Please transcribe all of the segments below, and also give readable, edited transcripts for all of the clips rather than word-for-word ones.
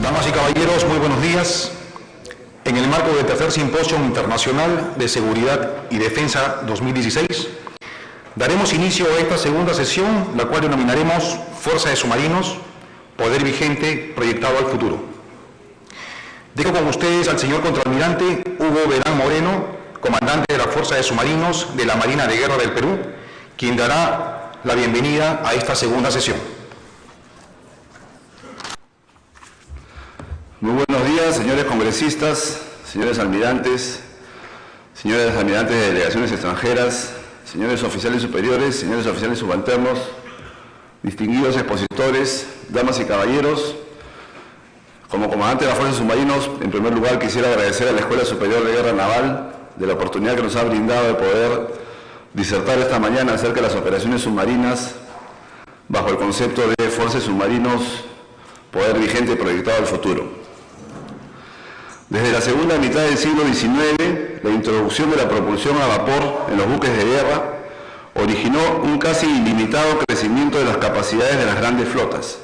Damas y caballeros, muy buenos días. En el marco del tercer Simposio Internacional de Seguridad y Defensa 2016, daremos inicio a esta segunda sesión, la cual denominaremos Fuerza de Submarinos, Poder Vigente Proyectado al Futuro. Dejo con ustedes al señor Contraalmirante Hugo Verán Moreno, comandante de la Fuerza de Submarinos de la Marina de Guerra del Perú, quien dará la bienvenida a esta segunda sesión. Muy buenos días, señores congresistas, señores almirantes de delegaciones extranjeras, señores oficiales superiores, señores oficiales subalternos, distinguidos expositores, damas y caballeros. Como comandante de la Fuerza de Submarinos, en primer lugar quisiera agradecer a la Escuela Superior de Guerra Naval de la oportunidad que nos ha brindado de poder disertar esta mañana acerca de las operaciones submarinas bajo el concepto de Fuerza de Submarinos, Poder Vigente Proyectado al Futuro. Desde la segunda mitad del siglo XIX, la introducción de la propulsión a vapor en los buques de guerra originó un casi ilimitado crecimiento de las capacidades de las grandes flotas.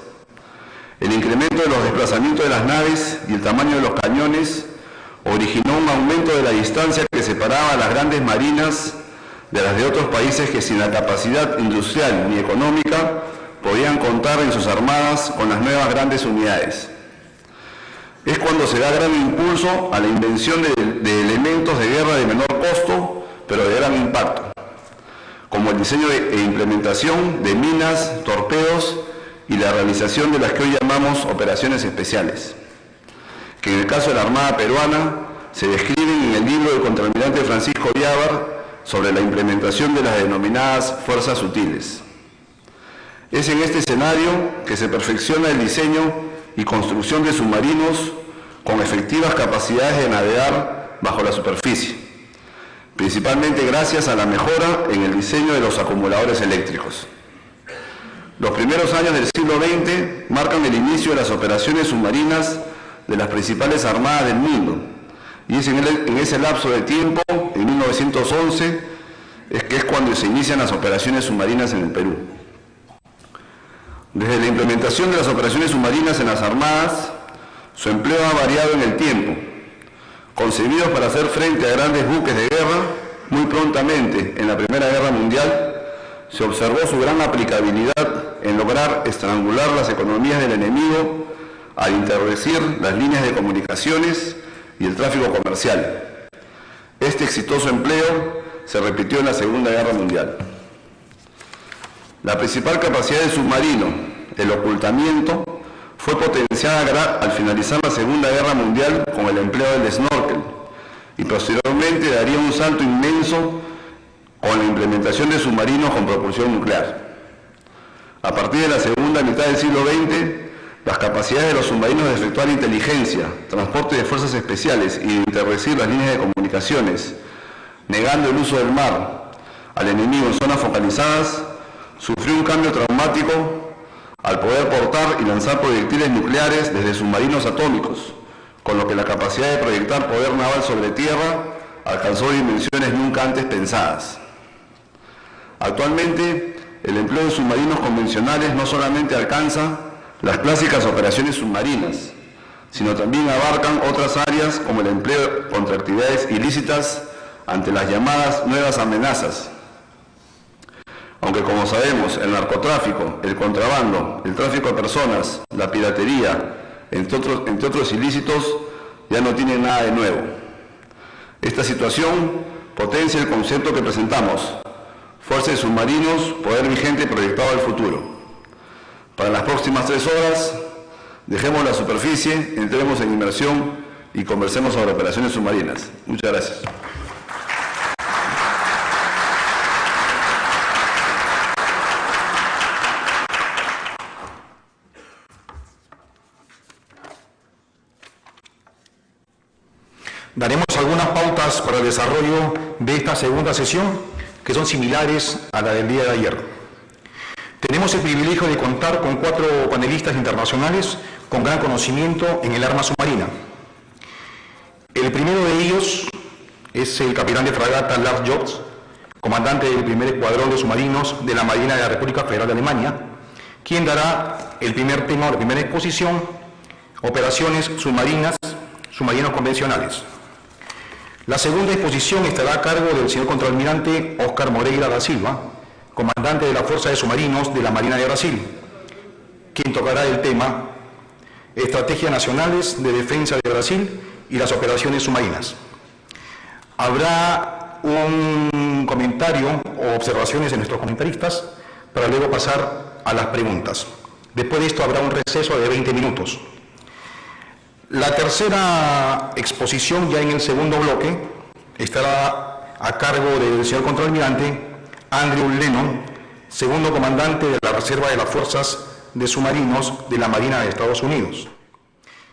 El incremento de los desplazamientos de las naves y el tamaño de los cañones originó un aumento de la distancia que separaba a las grandes marinas de las de otros países que sin la capacidad industrial ni económica podían contar en sus armadas con las nuevas grandes unidades. Es cuando se da gran impulso a la invención de elementos de guerra de menor costo, pero de gran impacto, como el diseño e implementación de minas, torpedos y la realización de las que hoy llamamos operaciones especiales, que en el caso de la Armada peruana se describen en el libro del contraalmirante Francisco Yávar sobre la implementación de las denominadas fuerzas sutiles. Es en este escenario que se perfecciona el diseño y construcción de submarinos con efectivas capacidades de navegar bajo la superficie, principalmente gracias a la mejora en el diseño de los acumuladores eléctricos. Los primeros años del siglo XX marcan el inicio de las operaciones submarinas de las principales armadas del mundo, y es en ese lapso de tiempo, en 1911, que es cuando se inician las operaciones submarinas en el Perú. Desde la implementación de las operaciones submarinas en las armadas, su empleo ha variado en el tiempo. Concebidos para hacer frente a grandes buques de guerra, muy prontamente en la Primera Guerra Mundial, se observó su gran aplicabilidad en lograr estrangular las economías del enemigo al interdecir las líneas de comunicaciones y el tráfico comercial. Este exitoso empleo se repitió en la Segunda Guerra Mundial. La principal capacidad del submarino, el ocultamiento, fue potenciada al finalizar la Segunda Guerra Mundial con el empleo del snorkel y posteriormente daría un salto inmenso con la implementación de submarinos con propulsión nuclear. A partir de la segunda mitad del siglo XX, las capacidades de los submarinos de efectuar inteligencia, transporte de fuerzas especiales y de interdecir las líneas de comunicaciones, negando el uso del mar al enemigo en zonas focalizadas, sufrió un cambio traumático al poder portar y lanzar proyectiles nucleares desde submarinos atómicos, con lo que la capacidad de proyectar poder naval sobre tierra alcanzó dimensiones nunca antes pensadas. Actualmente, el empleo de submarinos convencionales no solamente alcanza las clásicas operaciones submarinas, sino también abarcan otras áreas como el empleo contra actividades ilícitas ante las llamadas nuevas amenazas. Aunque, como sabemos, el narcotráfico, el contrabando, el tráfico de personas, la piratería, entre otros ilícitos, ya no tienen nada de nuevo. Esta situación potencia el concepto que presentamos: Fuerza de Submarinos, Poder Vigente Proyectado al Futuro. Para las próximas 3 horas, dejemos la superficie, entremos en inmersión y conversemos sobre operaciones submarinas. Muchas gracias. Daremos algunas pautas para el desarrollo de esta segunda sesión, que son similares a la del día de ayer. Tenemos el privilegio de contar con 4 panelistas internacionales con gran conocimiento en el arma submarina. El primero de ellos es el capitán de fragata Lars Jobs, comandante del primer escuadrón de submarinos de la Marina de la República Federal de Alemania, quien dará el primer tema o la primera exposición Operaciones submarinas, submarinos convencionales. La segunda exposición estará a cargo del señor contraalmirante Óscar Moreira da Silva, comandante de la Fuerza de Submarinos de la Marina de Brasil, quien tocará el tema Estrategias Nacionales de Defensa de Brasil y las operaciones submarinas. Habrá un comentario o observaciones de nuestros comentaristas para luego pasar a las preguntas. Después de esto habrá un receso de 20 minutos. La tercera exposición, ya en el segundo bloque, estará a cargo del señor contraalmirante Andrew Lennon, segundo comandante de la Reserva de las Fuerzas de Submarinos de la Marina de Estados Unidos,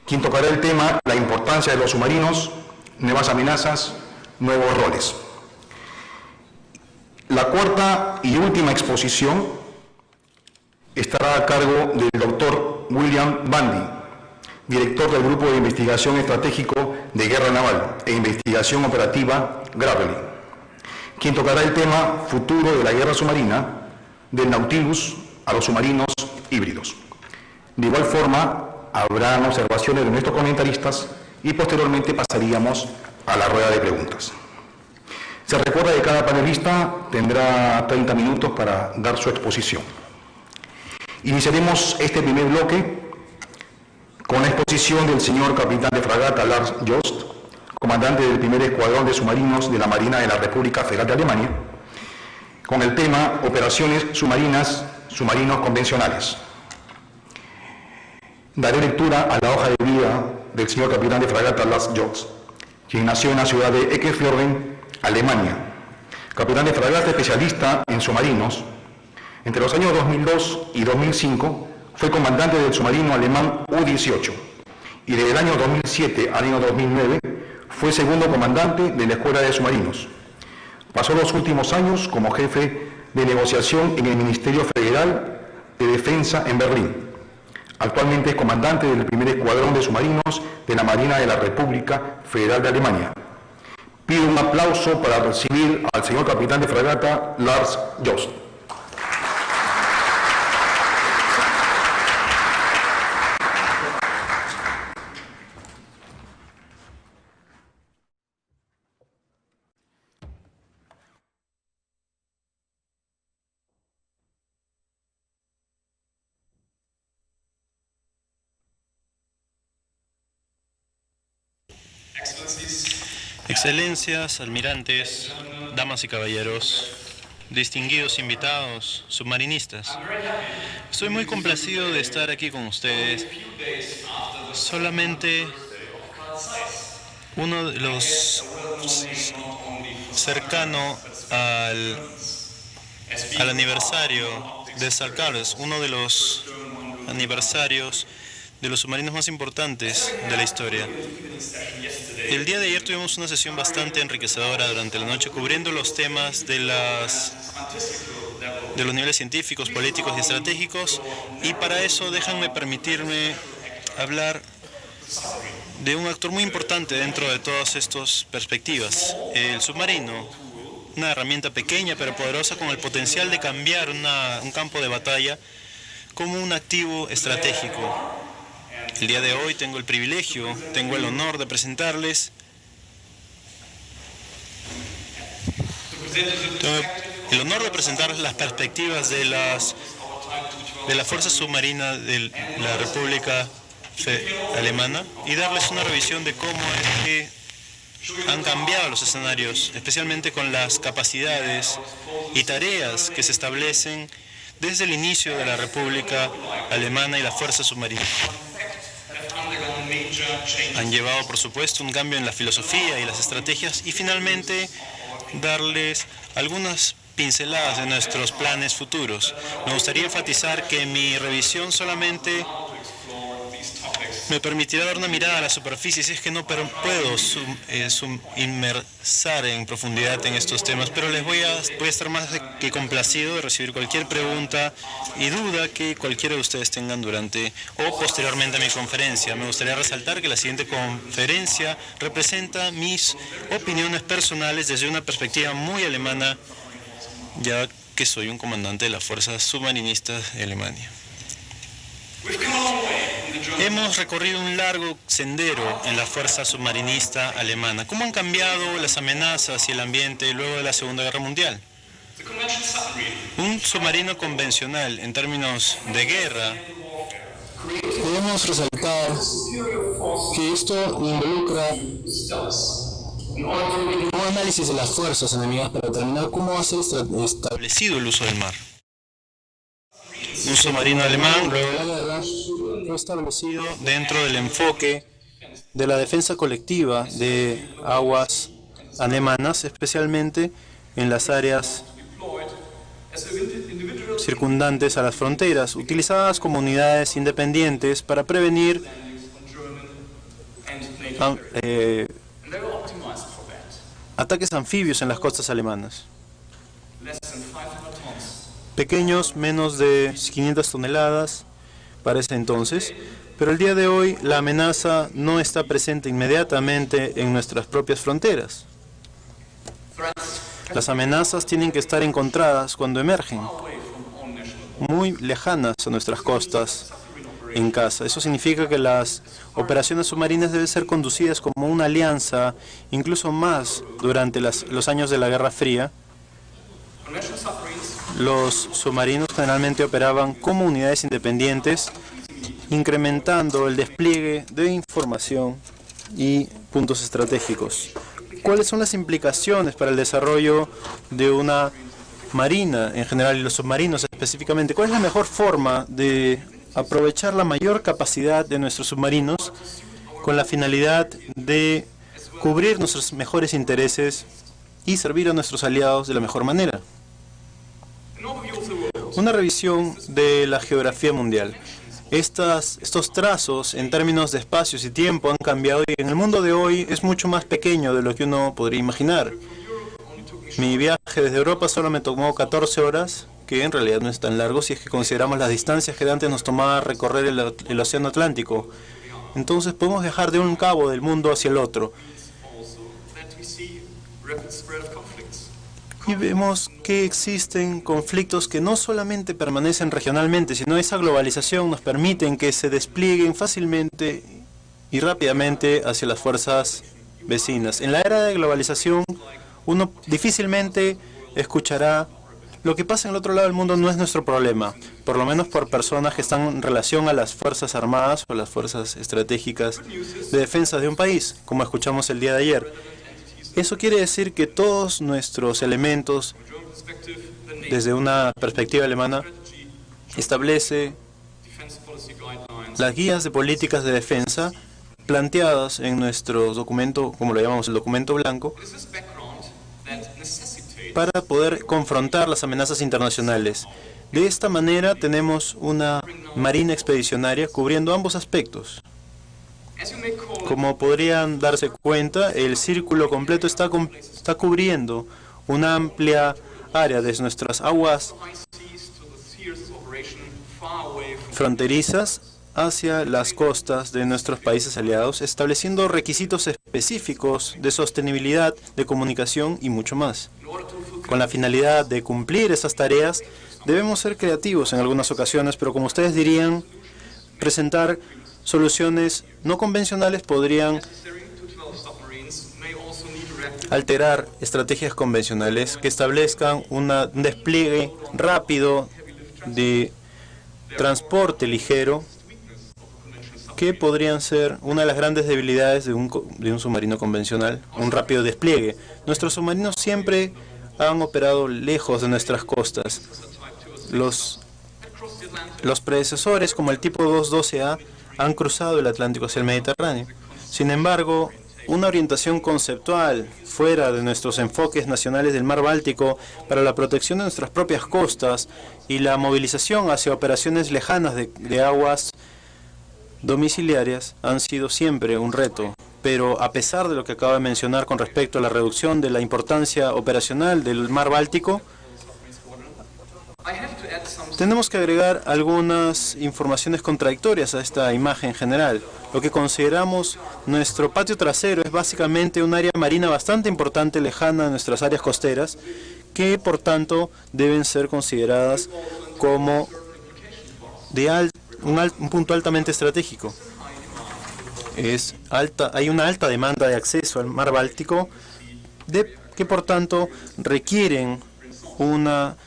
quien tocará el tema la importancia de los submarinos, nuevas amenazas, nuevos roles. La cuarta y última exposición estará a cargo del doctor William Bundy, director del Grupo de Investigación Estratégico de Guerra Naval e Investigación Operativa Gravely, quien tocará el tema futuro de la guerra submarina, del Nautilus a los submarinos híbridos. De igual forma, habrán observaciones de nuestros comentaristas y posteriormente pasaríamos a la rueda de preguntas. Se recuerda que cada panelista tendrá 30 minutos para dar su exposición. Iniciaremos este primer bloque con la exposición del señor capitán de fragata Lars Jost, comandante del primer escuadrón de submarinos de la Marina de la República Federal de Alemania, con el tema Operaciones submarinas, submarinos convencionales. Daré lectura a la hoja de vida del señor capitán de fragata Lars Jost, quien nació en la ciudad de Eckernförde, Alemania. Capitán de fragata especialista en submarinos. Entre los años 2002 y 2005 fue comandante del submarino alemán U-18 y desde el año 2007 al año 2009 fue segundo comandante de la Escuela de Submarinos. Pasó los últimos años como jefe de negociación en el Ministerio Federal de Defensa en Berlín. Actualmente es comandante del primer escuadrón de submarinos de la Marina de la República Federal de Alemania. Pido un aplauso para recibir al señor capitán de fragata Lars Jost. Excelencias, almirantes, damas y caballeros, distinguidos invitados, submarinistas. Estoy muy complacido de estar aquí con ustedes. Solamente uno de los cercano al aniversario de San Carlos, uno de los aniversarios de los submarinos más importantes de la historia. El día de ayer tuvimos una sesión bastante enriquecedora durante la noche cubriendo los temas de los niveles científicos, políticos y estratégicos, y para eso permitirme hablar de un actor muy importante dentro de todas estas perspectivas, el submarino, una herramienta pequeña pero poderosa con el potencial de cambiar un campo de batalla como un activo estratégico. El día de hoy tengo el honor de presentarles las perspectivas de la Fuerza Submarina de la República Alemana y darles una revisión de cómo es que han cambiado los escenarios, especialmente con las capacidades y tareas que se establecen desde el inicio de la República Alemana y la Fuerza Submarina. Han llevado, por supuesto, un cambio en la filosofía y las estrategias y finalmente darles algunas pinceladas de nuestros planes futuros. Me gustaría enfatizar que mi revisión solamente me permitirá dar una mirada a la superficie, si es que no puedo inmersar en profundidad en estos temas, pero voy a estar más que complacido de recibir cualquier pregunta y duda que cualquiera de ustedes tengan durante o posteriormente a mi conferencia. Me gustaría resaltar que la siguiente conferencia representa mis opiniones personales desde una perspectiva muy alemana, ya que soy un comandante de las fuerzas submarinistas de Alemania. Hemos recorrido un largo sendero en la fuerza submarinista alemana. ¿Cómo han cambiado las amenazas y el ambiente luego de la Segunda Guerra Mundial? Un submarino convencional en términos de guerra. Debemos resaltar que esto involucra un análisis de las fuerzas enemigas para determinar cómo hace Establecido el uso del mar. Un submarino alemán luego la guerra fue establecido dentro del enfoque de la defensa colectiva de aguas alemanas, especialmente en las áreas circundantes a las fronteras, utilizadas como unidades independientes para prevenir ataques anfibios en las costas alemanas. Pequeños, menos de 500 toneladas para ese entonces, pero el día de hoy la amenaza no está presente inmediatamente en nuestras propias fronteras. Las amenazas tienen que estar encontradas cuando emergen, muy lejanas a nuestras costas en casa. Eso significa que las operaciones submarinas deben ser conducidas como una alianza, incluso más durante los años de la Guerra Fría. Los submarinos generalmente operaban como unidades independientes, incrementando el despliegue de información y puntos estratégicos. ¿Cuáles son las implicaciones para el desarrollo de una marina en general y los submarinos específicamente? ¿Cuál es la mejor forma de aprovechar la mayor capacidad de nuestros submarinos con la finalidad de cubrir nuestros mejores intereses y servir a nuestros aliados de la mejor manera? Una revisión de la geografía mundial. Estos trazos en términos de espacios y tiempo han cambiado y en el mundo de hoy es mucho más pequeño de lo que uno podría imaginar. Mi viaje desde Europa solo me tomó 14 horas, que en realidad no es tan largo si es que consideramos las distancias que antes nos tomaba recorrer el Océano Atlántico. Entonces podemos viajar de un cabo del mundo hacia el otro. Y vemos que existen conflictos que no solamente permanecen regionalmente, sino esa globalización nos permite que se desplieguen fácilmente y rápidamente hacia las fuerzas vecinas. En la era de globalización, uno difícilmente escuchará lo que pasa en el otro lado del mundo no es nuestro problema, por lo menos por personas que están en relación a las fuerzas armadas o las fuerzas estratégicas de defensa de un país, como escuchamos el día de ayer. Eso quiere decir que todos nuestros elementos, desde una perspectiva alemana, establece las guías de políticas de defensa planteadas en nuestro documento, como lo llamamos el documento blanco, para poder confrontar las amenazas internacionales. De esta manera tenemos una marina expedicionaria cubriendo ambos aspectos. Como podrían darse cuenta, el círculo completo está cubriendo una amplia área desde nuestras aguas fronterizas hacia las costas de nuestros países aliados, estableciendo requisitos específicos de sostenibilidad, de comunicación y mucho más. Con la finalidad de cumplir esas tareas, debemos ser creativos en algunas ocasiones, pero como ustedes dirían, presentar soluciones no convencionales podrían alterar estrategias convencionales que establezcan un despliegue rápido de transporte ligero, que podrían ser una de las grandes debilidades de un submarino convencional, un rápido despliegue. Nuestros submarinos siempre han operado lejos de nuestras costas. Los predecesores, como el tipo 212A, han cruzado el Atlántico hacia el Mediterráneo. Sin embargo, una orientación conceptual fuera de nuestros enfoques nacionales del Mar Báltico para la protección de nuestras propias costas y la movilización hacia operaciones lejanas de aguas domiciliarias han sido siempre un reto. Pero a pesar de lo que acabo de mencionar con respecto a la reducción de la importancia operacional del Mar Báltico, tenemos que agregar algunas informaciones contradictorias a esta imagen general. Lo que consideramos nuestro patio trasero es básicamente un área marina bastante importante lejana a nuestras áreas costeras, que por tanto deben ser consideradas como un punto altamente estratégico. Hay una alta demanda de acceso al mar Báltico, que por tanto requieren una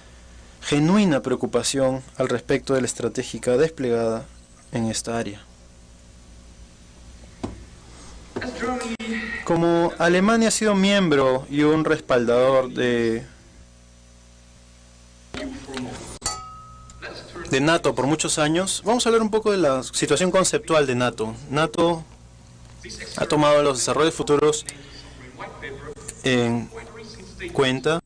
genuina preocupación al respecto de la estrategia desplegada en esta área. Como Alemania ha sido miembro y un respaldador de NATO por muchos años, vamos a hablar un poco de la situación conceptual de NATO. NATO ha tomado los desarrollos futuros en cuenta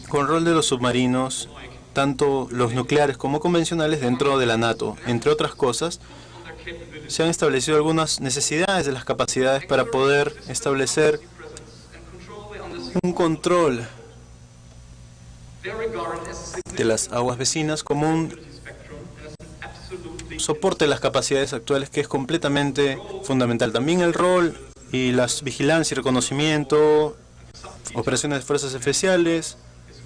con el rol de los submarinos, tanto los nucleares como convencionales, dentro de la NATO. Entre otras cosas, se han establecido algunas necesidades de las capacidades para poder establecer un control de las aguas vecinas como un soporte de las capacidades actuales, que es completamente fundamental. También el rol y la vigilancia y reconocimiento, operaciones de fuerzas especiales,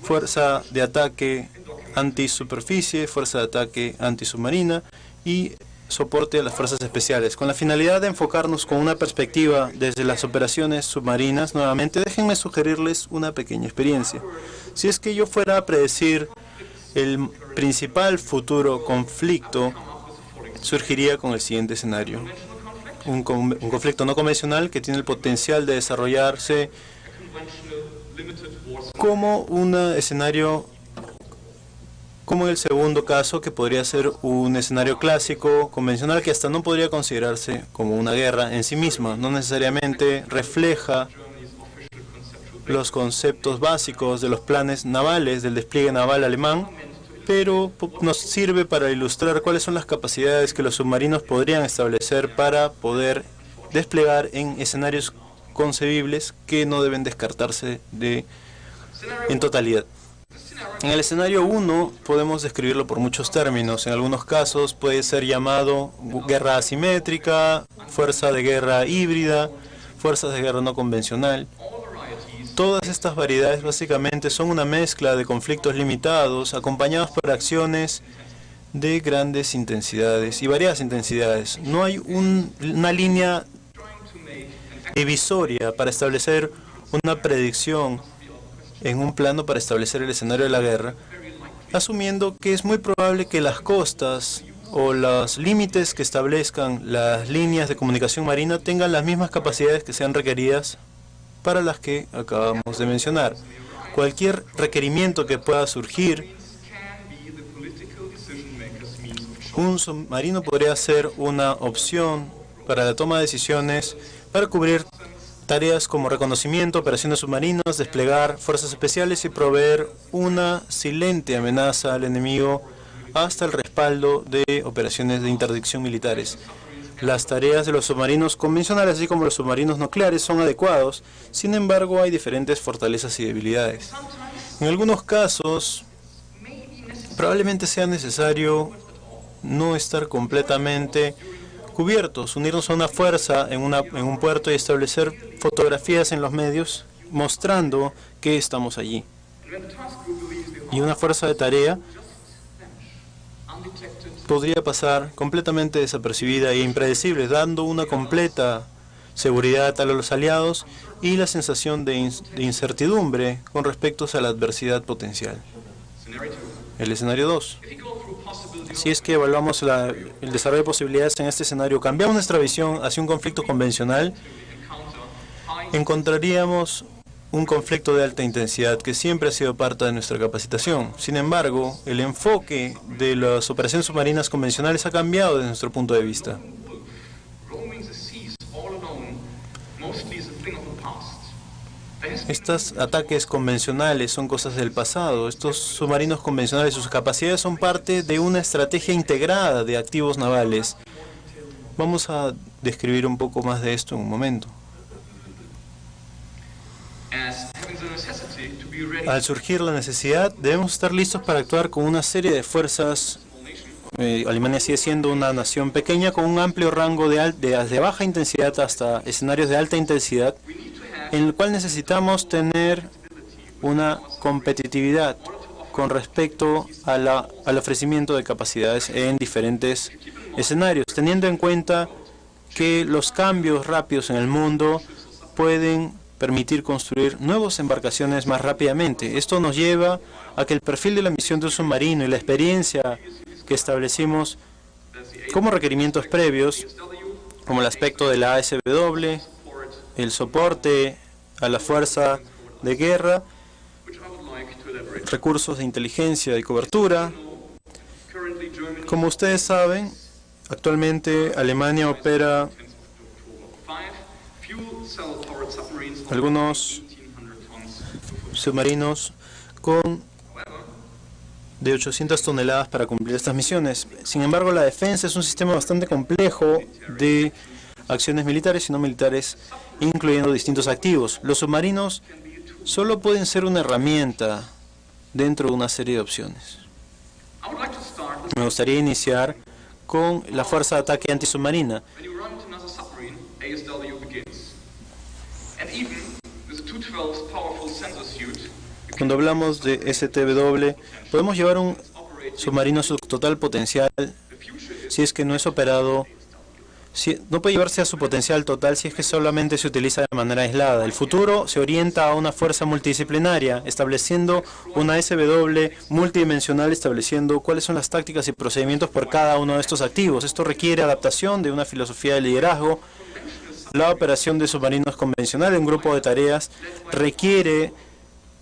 fuerza de ataque antisuperficie, fuerza de ataque antisubmarina y soporte a las fuerzas especiales. Con la finalidad de enfocarnos con una perspectiva desde las operaciones submarinas, nuevamente déjenme sugerirles una pequeña experiencia. Si es que yo fuera a predecir el principal futuro conflicto, surgiría con el siguiente escenario. Un conflicto no convencional que tiene el potencial de desarrollarse como un escenario, como el segundo caso, que podría ser un escenario clásico, convencional, que hasta no podría considerarse como una guerra en sí misma. No necesariamente refleja los conceptos básicos de los planes navales, del despliegue naval alemán, pero nos sirve para ilustrar cuáles son las capacidades que los submarinos podrían establecer para poder desplegar en escenarios concebibles que no deben descartarse en totalidad. En el escenario 1 podemos describirlo por muchos términos. En algunos casos puede ser llamado guerra asimétrica, fuerza de guerra híbrida, fuerzas de guerra no convencional. Todas estas variedades básicamente son una mezcla de conflictos limitados acompañados por acciones de grandes intensidades y variadas intensidades. No hay una línea divisoria para establecer una predicción en un plano para establecer el escenario de la guerra, asumiendo que es muy probable que las costas o los límites que establezcan las líneas de comunicación marina tengan las mismas capacidades que sean requeridas para las que acabamos de mencionar. Cualquier requerimiento que pueda surgir, un submarino podría ser una opción para la toma de decisiones, para cubrir tareas como reconocimiento, operaciones submarinas, desplegar fuerzas especiales y proveer una silente amenaza al enemigo, hasta el respaldo de operaciones de interdicción militares. Las tareas de los submarinos convencionales, así como los submarinos nucleares, son adecuados. Sin embargo, hay diferentes fortalezas y debilidades. En algunos casos, probablemente sea necesario no estar completamente cubiertos, unirnos a una fuerza en un puerto y establecer fotografías en los medios mostrando que estamos allí. Y una fuerza de tarea podría pasar completamente desapercibida e impredecible, dando una completa seguridad a los aliados y la sensación de incertidumbre con respecto a la adversidad potencial. El escenario 2. Si es que evaluamos el desarrollo de posibilidades en este escenario, cambiamos nuestra visión hacia un conflicto convencional, encontraríamos un conflicto de alta intensidad que siempre ha sido parte de nuestra capacitación. Sin embargo, el enfoque de las operaciones submarinas convencionales ha cambiado desde nuestro punto de vista. Estos ataques convencionales son cosas del pasado. Estos submarinos convencionales, sus capacidades son parte de una estrategia integrada de activos navales. Vamos a describir un poco más de esto en un momento. Al surgir la necesidad, debemos estar listos para actuar con una serie de fuerzas. Alemania sigue siendo una nación pequeña con un amplio rango de baja intensidad hasta escenarios de alta intensidad, en el cual necesitamos tener una competitividad con respecto al ofrecimiento de capacidades en diferentes escenarios, teniendo en cuenta que los cambios rápidos en el mundo pueden permitir construir nuevas embarcaciones más rápidamente. Esto nos lleva a que el perfil de la misión de un submarino y la experiencia que establecimos como requerimientos previos, como el aspecto de la ASW, el soporte a la fuerza de guerra, recursos de inteligencia y cobertura. Como ustedes saben, actualmente Alemania opera algunos submarinos de 800 toneladas para cumplir estas misiones. Sin embargo, la defensa es un sistema bastante complejo de acciones militares y no militares, incluyendo distintos activos. Los submarinos solo pueden ser una herramienta dentro de una serie de opciones. Me gustaría iniciar con la fuerza de ataque antisubmarina. Cuando hablamos de STW, podemos llevar un submarino a su total potencial si es que no es operado. No puede llevarse a su potencial total si es que solamente se utiliza de manera aislada. El futuro se orienta a una fuerza multidisciplinaria, estableciendo una SW multidimensional, estableciendo cuáles son las tácticas y procedimientos por cada uno de estos activos. Esto requiere adaptación de una filosofía de liderazgo. La operación de submarinos convencional en un grupo de tareas requiere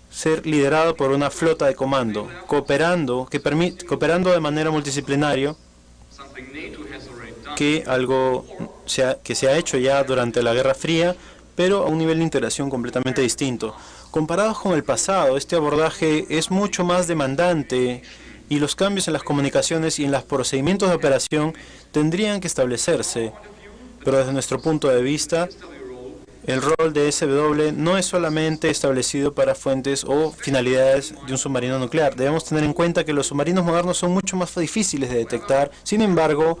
ser liderado por una flota de comando, cooperando de manera multidisciplinaria, que se ha hecho ya durante la Guerra Fría, pero a un nivel de integración completamente distinto. Comparados con el pasado, este abordaje es mucho más demandante y los cambios en las comunicaciones y en los procedimientos de operación tendrían que establecerse, pero desde nuestro punto de vista, el rol de SW no es solamente establecido para fuentes o finalidades de un submarino nuclear. Debemos tener en cuenta que los submarinos modernos son mucho más difíciles de detectar. Sin embargo,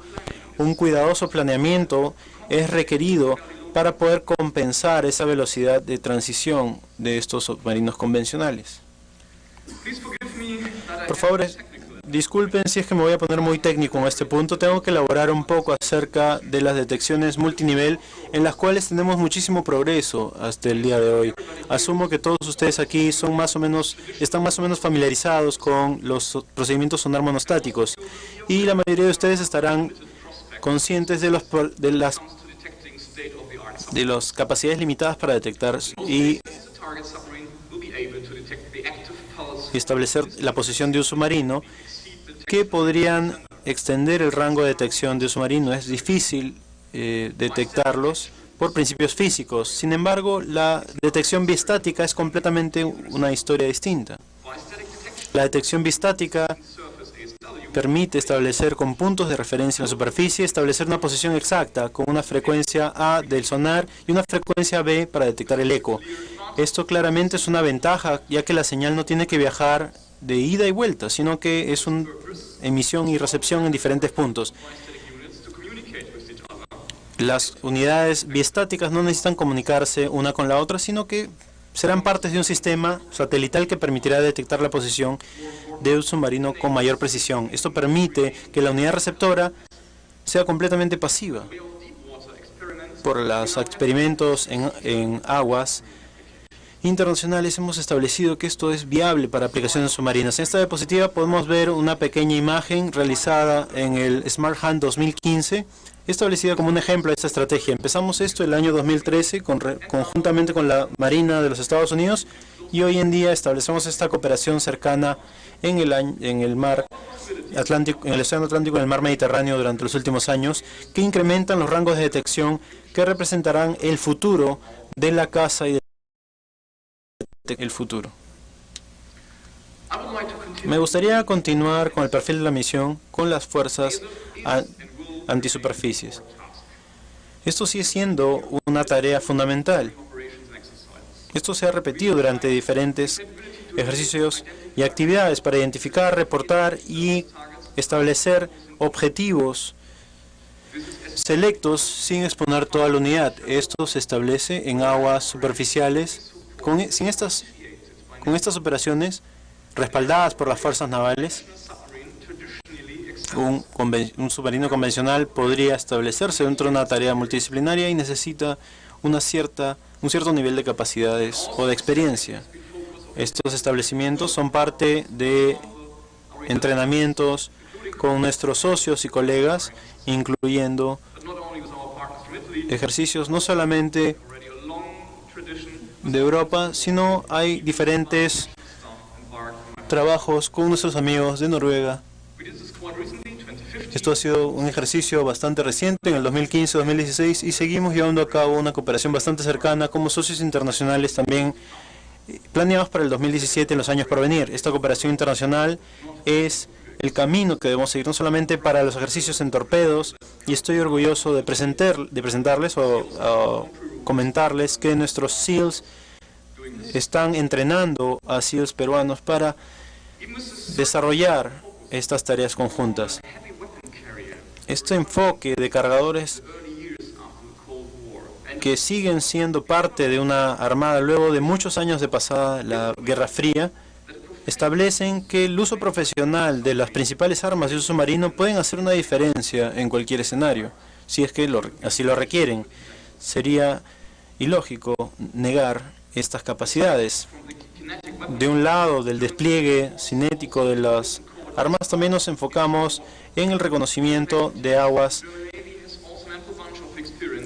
un cuidadoso planeamiento es requerido para poder compensar esa velocidad de transición de estos submarinos convencionales. Por favor, disculpen si es que me voy a poner muy técnico en este punto. Tengo que elaborar un poco acerca de las detecciones multinivel en las cuales tenemos muchísimo progreso hasta el día de hoy. Asumo que todos ustedes aquí están más o menos familiarizados con los procedimientos sonar monostáticos y la mayoría de ustedes estarán conscientes de las capacidades limitadas para detectar y establecer la posición de un submarino que podrían extender el rango de detección de un submarino. Es difícil detectarlos por principios físicos. Sin embargo, la detección biestática es completamente una historia distinta. La detección biestática permite establecer con puntos de referencia en la superficie, establecer una posición exacta con una frecuencia A del sonar y una frecuencia B para detectar el eco. Esto claramente es una ventaja, ya que la señal no tiene que viajar de ida y vuelta, sino que es una emisión y recepción en diferentes puntos. Las unidades biestáticas no necesitan comunicarse una con la otra, sino que serán partes de un sistema satelital que permitirá detectar la posición de un submarino con mayor precisión. Esto permite que la unidad receptora sea completamente pasiva. Por los experimentos en aguas internacionales hemos establecido que esto es viable para aplicaciones submarinas. En esta diapositiva podemos ver una pequeña imagen realizada en el Smart Hand 2015, establecida como un ejemplo de esta estrategia. Empezamos esto el año 2013 conjuntamente con la Marina de los Estados Unidos y hoy en día establecemos esta cooperación cercana en el mar Atlántico, en el Océano Atlántico y en el mar Mediterráneo durante los últimos años, que incrementan los rangos de detección que representarán el futuro de la caza y el futuro. Me gustaría continuar con el perfil de la misión con las fuerzas antisuperficies. Esto sigue siendo una tarea fundamental. Esto se ha repetido durante diferentes ejercicios y actividades para identificar, reportar y establecer objetivos selectos sin exponer toda la unidad. Esto se establece en aguas superficiales. Con estas operaciones respaldadas por las fuerzas navales. Un submarino convencional podría establecerse dentro de una tarea multidisciplinaria y necesita un cierto nivel de capacidades o de experiencia. Estos establecimientos son parte de entrenamientos con nuestros socios y colegas, incluyendo ejercicios no solamente de Europa, sino hay diferentes trabajos con nuestros amigos de Noruega. Esto ha sido un ejercicio bastante reciente en el 2015-2016 y seguimos llevando a cabo una cooperación bastante cercana como socios internacionales también planeados para el 2017 en los años por venir. Esta cooperación internacional es el camino que debemos seguir no solamente para los ejercicios en torpedos, y estoy orgulloso de presentarles o comentarles que nuestros SEALs están entrenando a SEALs peruanos para desarrollar estas tareas conjuntas. Este enfoque de cargadores que siguen siendo parte de una armada luego de muchos años de pasada la Guerra Fría, establecen que el uso profesional de las principales armas de uso submarino pueden hacer una diferencia en cualquier escenario, si es que así lo requieren. Sería ilógico negar estas capacidades. De un lado, del despliegue cinético de las armas, también nos enfocamos en el reconocimiento de aguas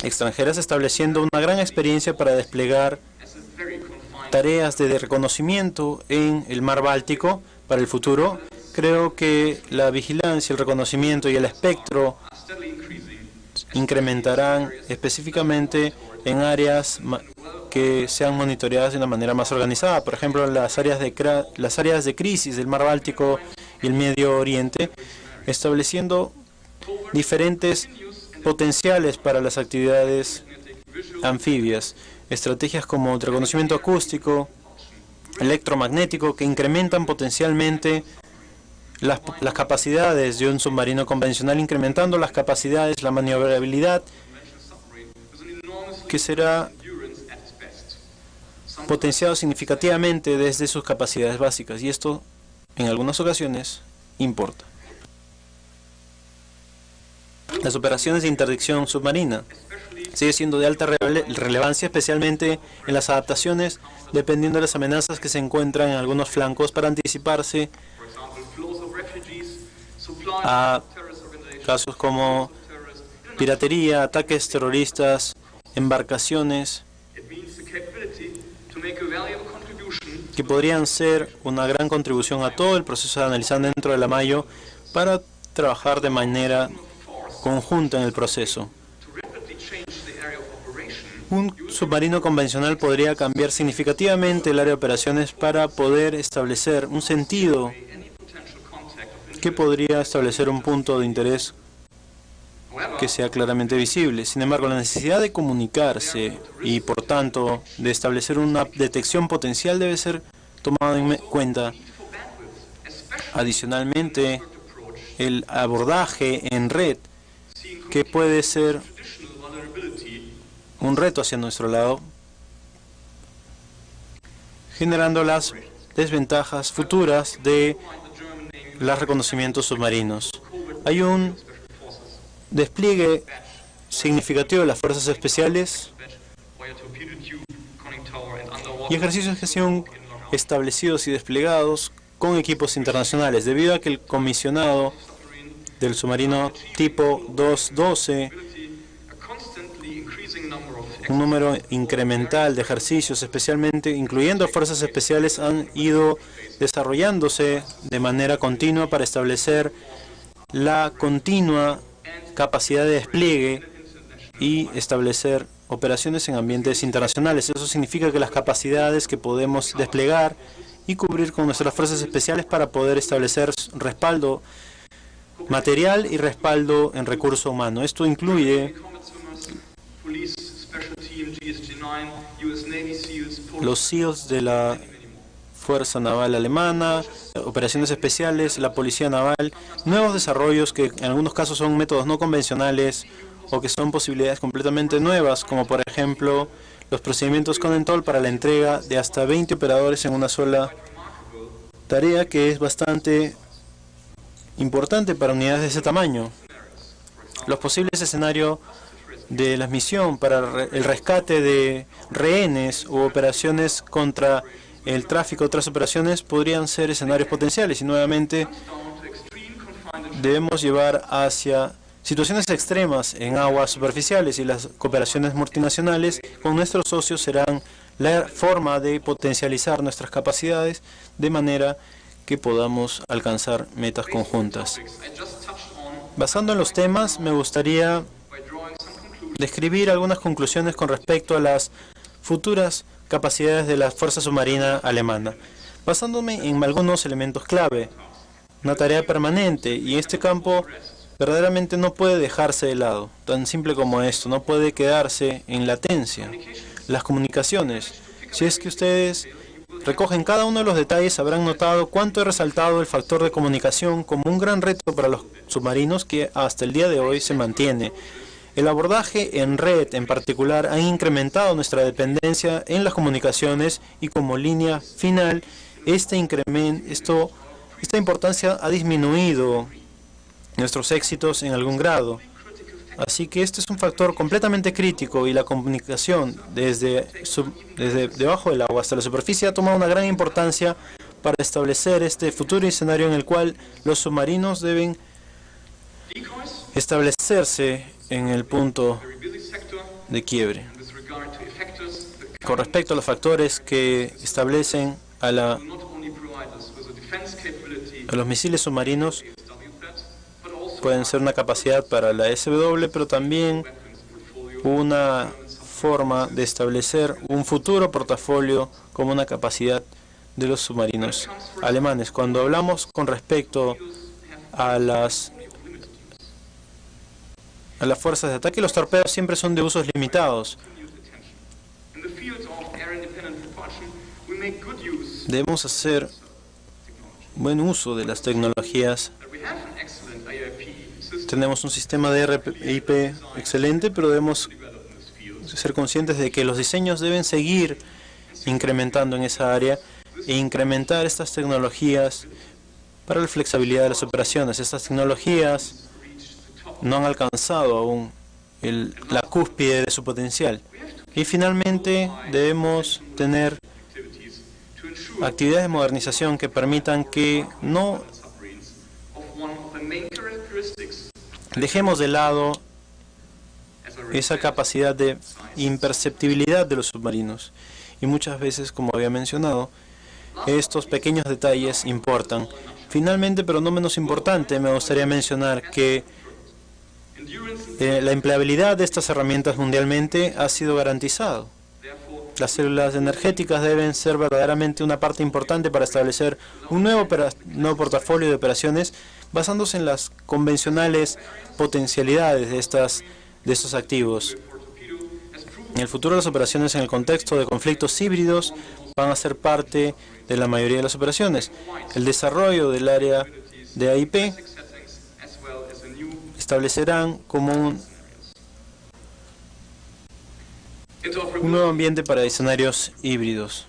extranjeras, estableciendo una gran experiencia para desplegar tareas de reconocimiento en el mar Báltico para el futuro. Creo que la vigilancia, el reconocimiento y el espectro incrementarán específicamente en áreas que sean monitoreadas de una manera más organizada. Por ejemplo, las áreas de crisis del mar Báltico y el Medio Oriente, estableciendo diferentes potenciales para las actividades anfibias, estrategias como el reconocimiento acústico, electromagnético, que incrementan potencialmente las capacidades de un submarino convencional, incrementando las capacidades, la maniobrabilidad, que será potenciado significativamente desde sus capacidades básicas, y esto en algunas ocasiones importa. Las operaciones de interdicción submarina sigue siendo de alta relevancia, especialmente en las adaptaciones, dependiendo de las amenazas que se encuentran en algunos flancos, para anticiparse a casos como piratería, ataques terroristas, embarcaciones, que podrían ser una gran contribución a todo el proceso de analizar dentro de la Mayo para trabajar de manera conjunta en el proceso. Un submarino convencional podría cambiar significativamente el área de operaciones para poder establecer un sentido que podría establecer un punto de interés que sea claramente visible. Sin embargo, la necesidad de comunicarse y, por tanto, de establecer una detección potencial debe ser tomada en cuenta. Adicionalmente, el abordaje en red, que puede ser un reto hacia nuestro lado, generando las desventajas futuras de los reconocimientos submarinos. Hay un despliegue significativo de las fuerzas especiales y ejercicios de gestión establecidos y desplegados con equipos internacionales, debido a que el comisionado del submarino tipo 212, un número incremental de ejercicios, especialmente incluyendo fuerzas especiales, han ido desarrollándose de manera continua para establecer la continua capacidad de despliegue y establecer operaciones en ambientes internacionales. Eso significa que las capacidades que podemos desplegar y cubrir con nuestras fuerzas especiales para poder establecer respaldo material y respaldo en recurso humano. Esto incluye los SEALs de la Fuerza Naval Alemana, operaciones especiales, la Policía Naval, nuevos desarrollos que en algunos casos son métodos no convencionales o que son posibilidades completamente nuevas, como por ejemplo los procedimientos CONENTOL para la entrega de hasta 20 operadores en una sola tarea que es bastante importante para unidades de ese tamaño. Los posibles escenarios de la misión para el rescate de rehenes u operaciones contra el tráfico, otras operaciones podrían ser escenarios potenciales y nuevamente debemos llevar hacia situaciones extremas en aguas superficiales, y las cooperaciones multinacionales con nuestros socios serán la forma de potencializar nuestras capacidades de manera que podamos alcanzar metas conjuntas. Basando en los temas, me gustaría describir algunas conclusiones con respecto a las futuras capacidades de la Fuerza Submarina Alemana, basándome en algunos elementos clave. Una tarea permanente, y este campo verdaderamente no puede dejarse de lado, tan simple como esto, no puede quedarse en latencia. Las comunicaciones, si es que ustedes recogen cada uno de los detalles, habrán notado cuánto he resaltado el factor de comunicación como un gran reto para los submarinos que hasta el día de hoy se mantiene. El abordaje en red, en particular, ha incrementado nuestra dependencia en las comunicaciones y como línea final, esta importancia ha disminuido nuestros éxitos en algún grado. Así que este es un factor completamente crítico y la comunicación desde debajo del agua hasta la superficie ha tomado una gran importancia para establecer este futuro escenario en el cual los submarinos deben establecerse en el punto de quiebre. Con respecto a los factores que establecen a los misiles submarinos, pueden ser una capacidad para la SW, pero también una forma de establecer un futuro portafolio como una capacidad de los submarinos alemanes. Cuando hablamos con respecto a las fuerzas de ataque, los torpedos siempre son de usos limitados. Debemos hacer buen uso de las tecnologías. Tenemos un sistema de RIP excelente, pero debemos ser conscientes de que los diseños deben seguir incrementando en esa área e incrementar estas tecnologías para la flexibilidad de las operaciones. Estas tecnologías no han alcanzado aún la cúspide de su potencial. Y finalmente debemos tener actividades de modernización que permitan que no dejemos de lado esa capacidad de imperceptibilidad de los submarinos. Y muchas veces, como había mencionado, estos pequeños detalles importan. Finalmente, pero no menos importante, me gustaría mencionar que la empleabilidad de estas herramientas mundialmente ha sido garantizado. Las células energéticas deben ser verdaderamente una parte importante para establecer un nuevo portafolio de operaciones basándose en las convencionales potencialidades de estos activos. En el futuro, las operaciones en el contexto de conflictos híbridos van a ser parte de la mayoría de las operaciones. El desarrollo del área de AIP establecerán como un nuevo ambiente para escenarios híbridos.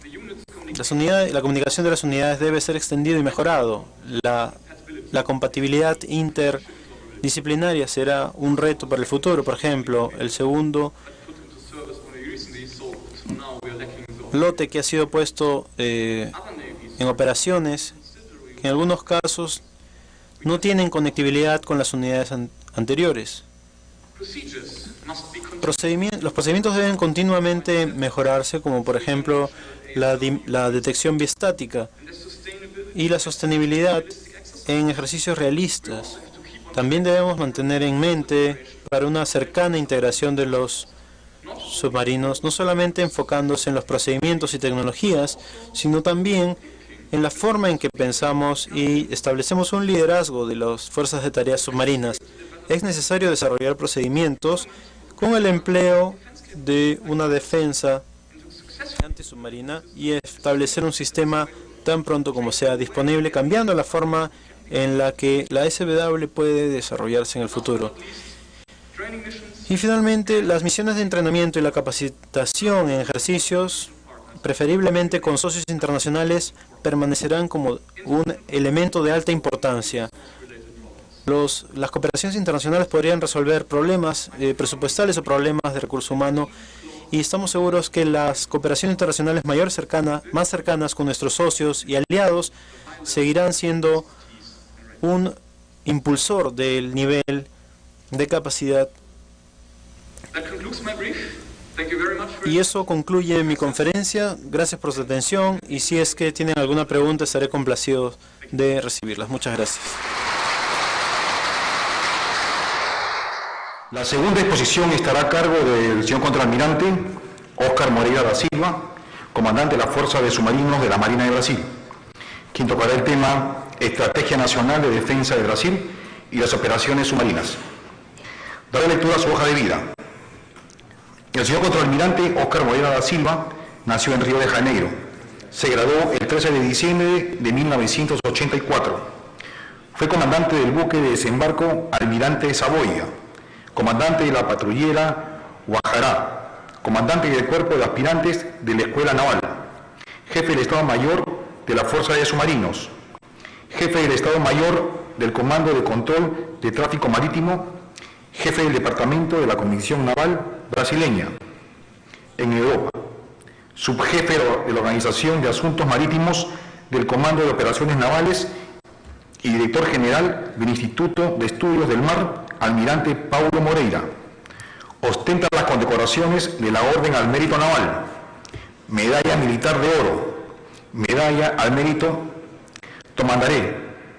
La comunicación de las unidades debe ser extendido y mejorado. La compatibilidad interdisciplinaria será un reto para el futuro. Por ejemplo, el segundo lote que ha sido puesto en operaciones, que en algunos casos no tienen conectividad con las unidades anteriores. Los procedimientos deben continuamente mejorarse, como por ejemplo la detección biestática y la sostenibilidad en ejercicios realistas. También debemos mantener en mente para una cercana integración de los submarinos, no solamente enfocándose en los procedimientos y tecnologías, sino también en la forma en que pensamos y establecemos un liderazgo de las fuerzas de tareas submarinas. Es necesario desarrollar procedimientos con el empleo de una defensa antisubmarina y establecer un sistema tan pronto como sea disponible, cambiando la forma en la que la SBW puede desarrollarse en el futuro. Y finalmente, las misiones de entrenamiento y la capacitación en ejercicios preferiblemente con socios internacionales, permanecerán como un elemento de alta importancia. Las cooperaciones internacionales podrían resolver problemas presupuestales o problemas de recurso humano, y estamos seguros que las cooperaciones internacionales más cercanas con nuestros socios y aliados seguirán siendo un impulsor del nivel de capacidad. Y eso concluye mi conferencia. Gracias por su atención, y si es que tienen alguna pregunta estaré complacido de recibirlas. Muchas gracias. La segunda exposición estará a cargo del señor contraalmirante Óscar Moreira da Silva, comandante de la Fuerza de Submarinos de la Marina de Brasil, quien tocará el tema Estrategia Nacional de Defensa de Brasil y las operaciones submarinas. Daré lectura a su hoja de vida. El señor contraalmirante Óscar Moreira da Silva nació en Río de Janeiro. Se graduó el 13 de diciembre de 1984. Fue comandante del buque de desembarco Almirante Saboya, comandante de la patrullera Guajará, comandante del cuerpo de aspirantes de la Escuela Naval, jefe del Estado Mayor de la Fuerza de Submarinos, jefe del Estado Mayor del Comando de Control de Tráfico Marítimo, jefe del Departamento de la Comisión Naval Brasileña en Europa, subjefe de la Organización de Asuntos Marítimos del Comando de Operaciones Navales y director general del Instituto de Estudios del Mar, Almirante Paulo Moreira. Ostenta las condecoraciones de la Orden al Mérito Naval, Medalla Militar de Oro, Medalla al Mérito Tomandaré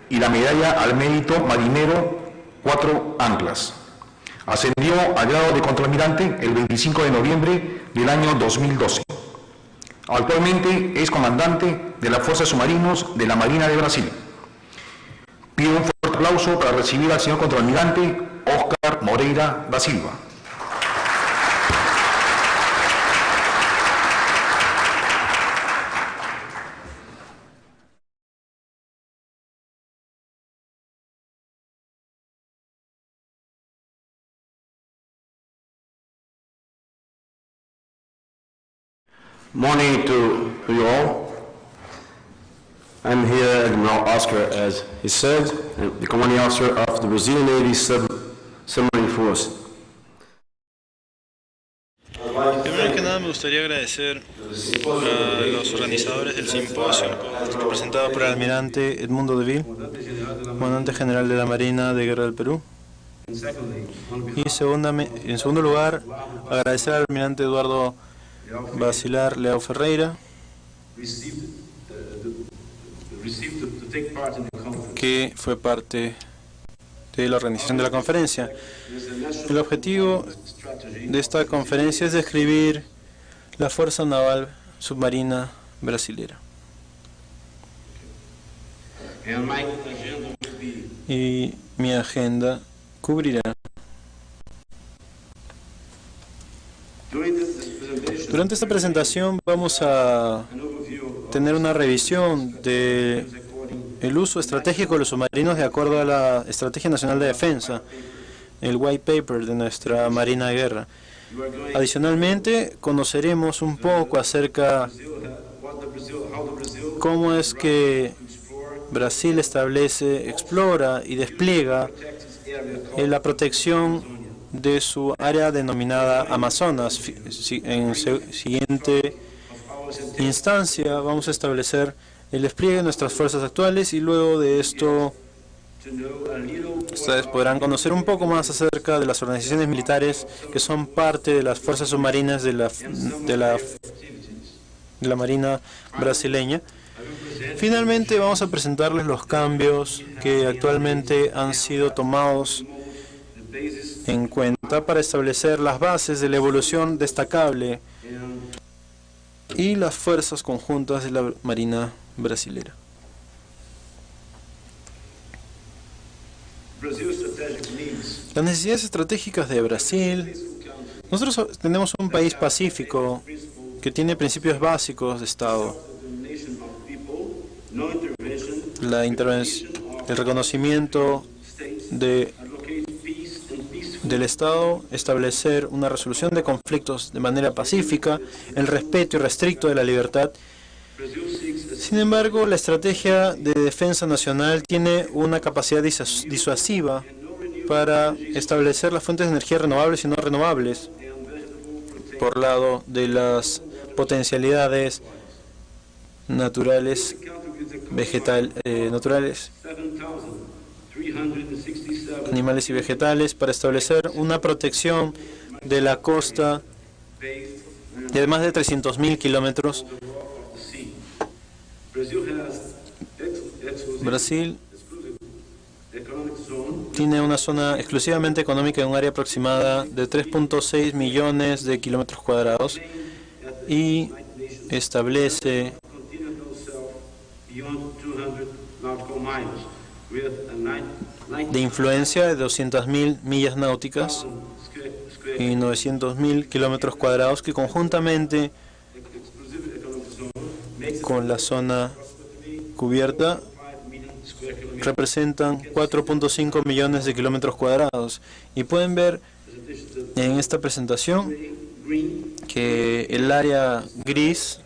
y la Medalla al Mérito Marinero 4 Anclas. Ascendió al grado de contraalmirante el 25 de noviembre del año 2012. Actualmente es comandante de la Fuerza de Submarinos de la Marina de Brasil. Pido un fuerte aplauso para recibir al señor contraalmirante Óscar Moreira da Silva. Morning to you all. I'm here, Admiral Oscar, as he said, the commanding officer of the Brazilian Navy Submarine Force. Primero que nada me gustaría agradecer a los organizadores del simposio, Representado por el almirante Edmundo de Vil, comandante general de la Marina de Guerra del Perú. Y en segundo lugar, agradecer al almirante Eduardo Basilar Leao Ferreira, que fue parte de la organización de la conferencia. El objetivo de esta conferencia es describir la Fuerza Naval Submarina Brasilera. Y mi agenda cubrirá. Durante esta presentación vamos a tener una revisión del uso estratégico de los submarinos de acuerdo a la Estrategia Nacional de Defensa, el white paper de nuestra Marina de Guerra. Adicionalmente, conoceremos un poco acerca cómo es que Brasil establece, explora y despliega la protección de su área denominada Amazonas. En siguiente instancia vamos a establecer el despliegue de nuestras fuerzas actuales, y luego de esto ustedes podrán conocer un poco más acerca de las organizaciones militares que son parte de las fuerzas submarinas de la Marina brasileña. Finalmente vamos a presentarles los cambios que actualmente han sido tomados en cuenta para establecer las bases de la evolución destacable y las fuerzas conjuntas de la Marina brasilera. Las necesidades estratégicas de Brasil. Nosotros tenemos un país pacífico que tiene principios básicos de Estado. El reconocimiento de del Estado establecer una resolución de conflictos de manera pacífica, el respeto irrestricto de la libertad. Sin embargo, la estrategia de defensa nacional tiene una capacidad disuasiva para establecer las fuentes de energía renovables y no renovables, por lado de las potencialidades naturales, animales y vegetales, para establecer una protección de la costa de más de 300.000 kilómetros. Brasil tiene una zona exclusivamente económica en un área aproximada de 3.6 millones de kilómetros cuadrados y establece de influencia de 200.000 millas náuticas y 900.000 kilómetros cuadrados que conjuntamente con la zona cubierta representan 4.5 millones de kilómetros cuadrados. Y pueden ver en esta presentación que el área gris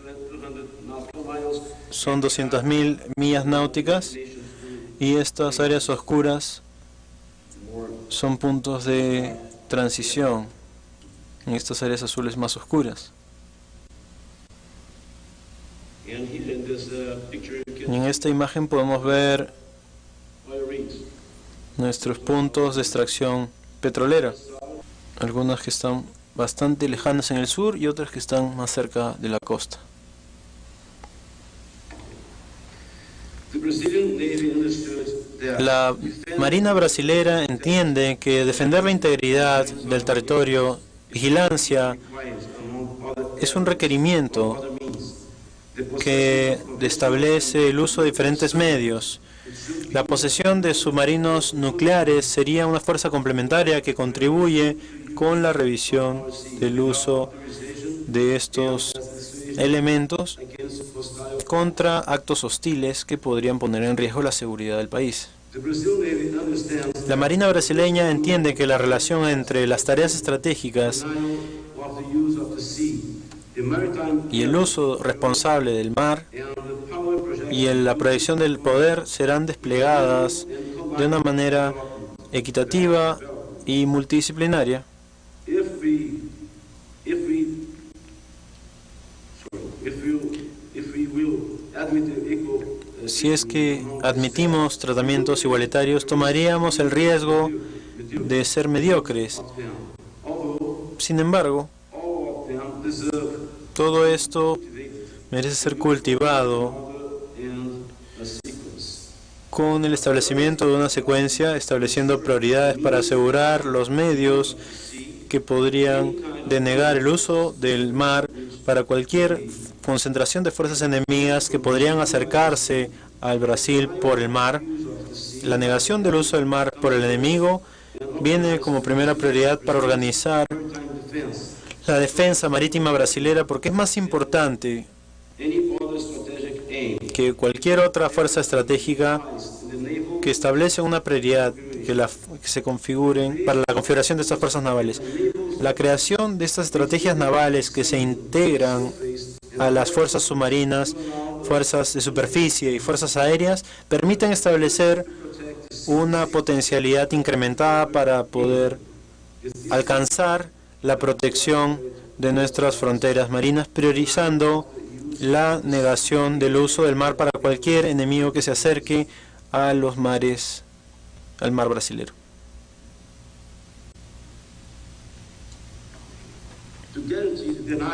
son 200.000 millas náuticas y estas áreas oscuras son puntos de transición en estas áreas azules más oscuras. Y en esta imagen podemos ver nuestros puntos de extracción petrolera, algunas que están bastante lejanas en el sur y otras que están más cerca de la costa. La Marina brasilera entiende que defender la integridad del territorio, vigilancia, es un requerimiento que establece el uso de diferentes medios. La posesión de submarinos nucleares sería una fuerza complementaria que contribuye con la revisión del uso de estos elementos contra actos hostiles que podrían poner en riesgo la seguridad del país. La Marina brasileña entiende que la relación entre las tareas estratégicas y el uso responsable del mar y la proyección del poder serán desplegadas de una manera equitativa y multidisciplinaria. Si es que admitimos tratamientos igualitarios, tomaríamos el riesgo de ser mediocres. Sin embargo, todo esto merece ser cultivado con el establecimiento de una secuencia, estableciendo prioridades para asegurar los medios que podrían denegar el uso del mar para cualquier concentración de fuerzas enemigas que podrían acercarse al Brasil por el mar. La negación del uso del mar por el enemigo viene como primera prioridad para organizar la defensa marítima brasilera, porque es más importante que cualquier otra fuerza estratégica que establece una prioridad que se configuren para la configuración de estas fuerzas navales. La creación de estas estrategias navales que se integran a las fuerzas submarinas, fuerzas de superficie y fuerzas aéreas permiten establecer una potencialidad incrementada para poder alcanzar la protección de nuestras fronteras marinas, priorizando la negación del uso del mar para cualquier enemigo que se acerque a los mares, al mar brasilero.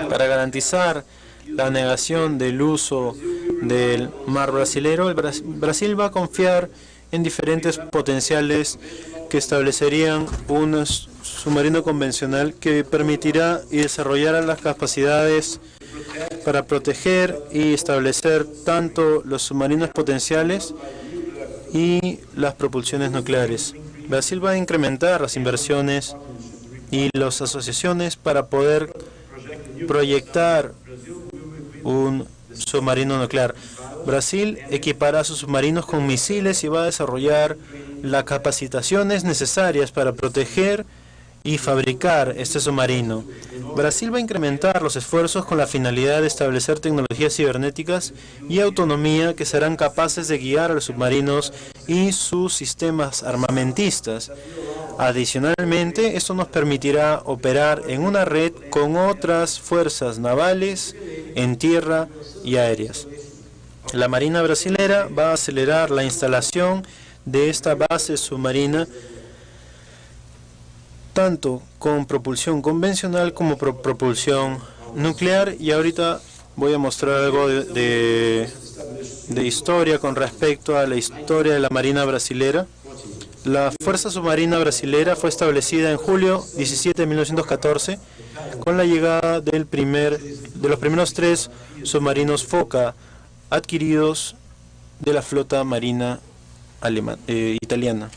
Para garantizar la negación del uso del mar brasilero, Brasil va a confiar en diferentes potenciales que establecerían un submarino convencional que permitirá y desarrollará las capacidades para proteger y establecer tanto los submarinos potenciales y las propulsiones nucleares. Brasil va a incrementar las inversiones y las asociaciones para poder proyectar un submarino nuclear. Brasil equipará sus submarinos con misiles y va a desarrollar las capacitaciones necesarias para proteger y fabricar este submarino. Brasil va a incrementar los esfuerzos con la finalidad de establecer tecnologías cibernéticas y autonomía que serán capaces de guiar a los submarinos y sus sistemas armamentistas. Adicionalmente, esto nos permitirá operar en una red con otras fuerzas navales, en tierra y aéreas. La Marina brasilera va a acelerar la instalación de esta base submarina tanto con propulsión convencional como propulsión nuclear, y ahorita voy a mostrar algo de historia con respecto a la historia de la Marina brasilera. La Fuerza Submarina Brasilera fue establecida en julio 17 de 1914 con la llegada de los primeros 3 submarinos Foca adquiridos de la flota marina italiana.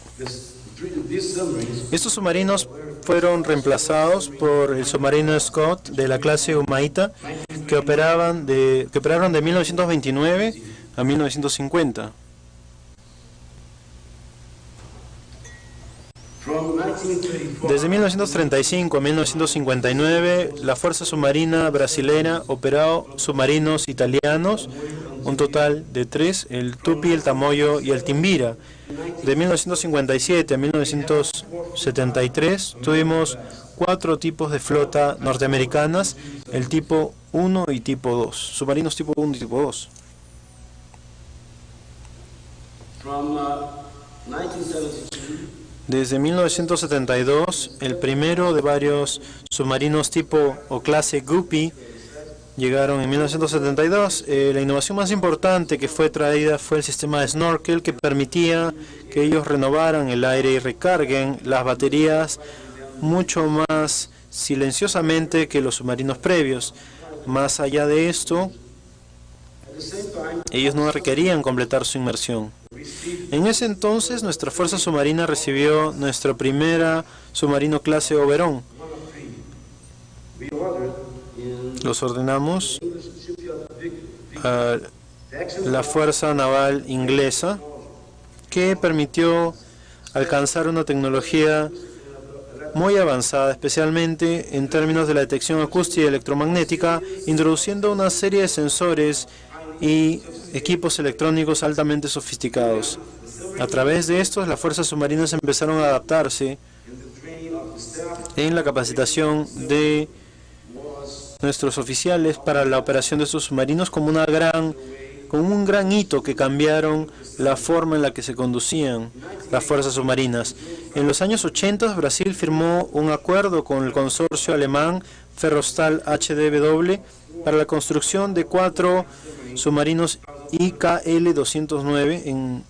Estos submarinos fueron reemplazados por el submarino Scott de la clase Humaita, que operaron de 1929 a 1950. Desde 1935 a 1959, la Fuerza Submarina Brasilera operó submarinos italianos, un total de 3, el Tupi, el Tamoyo y el Timbira. De 1957 a 1973 tuvimos 4 tipos de flota norteamericanas, el tipo 1 y tipo 2, submarinos tipo 1 y tipo 2. Desde 1972, el primero de varios submarinos tipo o clase Guppy llegaron en 1972. La innovación más importante que fue traída fue el sistema de snorkel, que permitía que ellos renovaran el aire y recarguen las baterías mucho más silenciosamente que los submarinos previos. Más allá de esto, ellos no requerían completar su inmersión. En ese entonces, nuestra fuerza submarina recibió nuestra primera submarino clase Oberon. Los ordenamos a la Fuerza Naval Inglesa, que permitió alcanzar una tecnología muy avanzada, especialmente en términos de la detección acústica y electromagnética, introduciendo una serie de sensores y equipos electrónicos altamente sofisticados. A través de estos, las fuerzas submarinas empezaron a adaptarse en la capacitación de nuestros oficiales para la operación de estos submarinos como un gran hito que cambiaron la forma en la que se conducían las fuerzas submarinas. En los años 80, Brasil firmó un acuerdo con el consorcio alemán Ferrostal HDW para la construcción de 4 submarinos IKL-209 en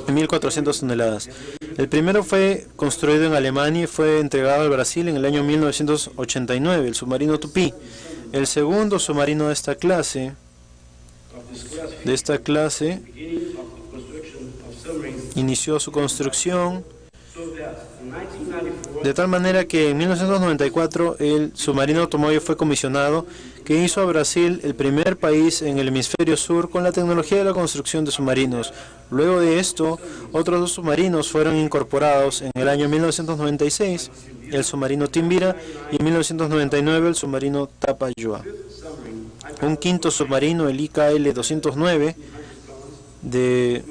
1.400 toneladas. El primero fue construido en Alemania y fue entregado al Brasil en el año 1989, el submarino Tupi. El segundo submarino de esta clase inició su construcción de tal manera que en 1994 el submarino Tomoyo fue comisionado, que hizo a Brasil el primer país en el hemisferio sur con la tecnología de la construcción de submarinos. Luego de esto, otros 2 submarinos fueron incorporados en el año 1996, el submarino Timbira, y en 1999 el submarino Tapajós. Un quinto submarino, el IKL-209, de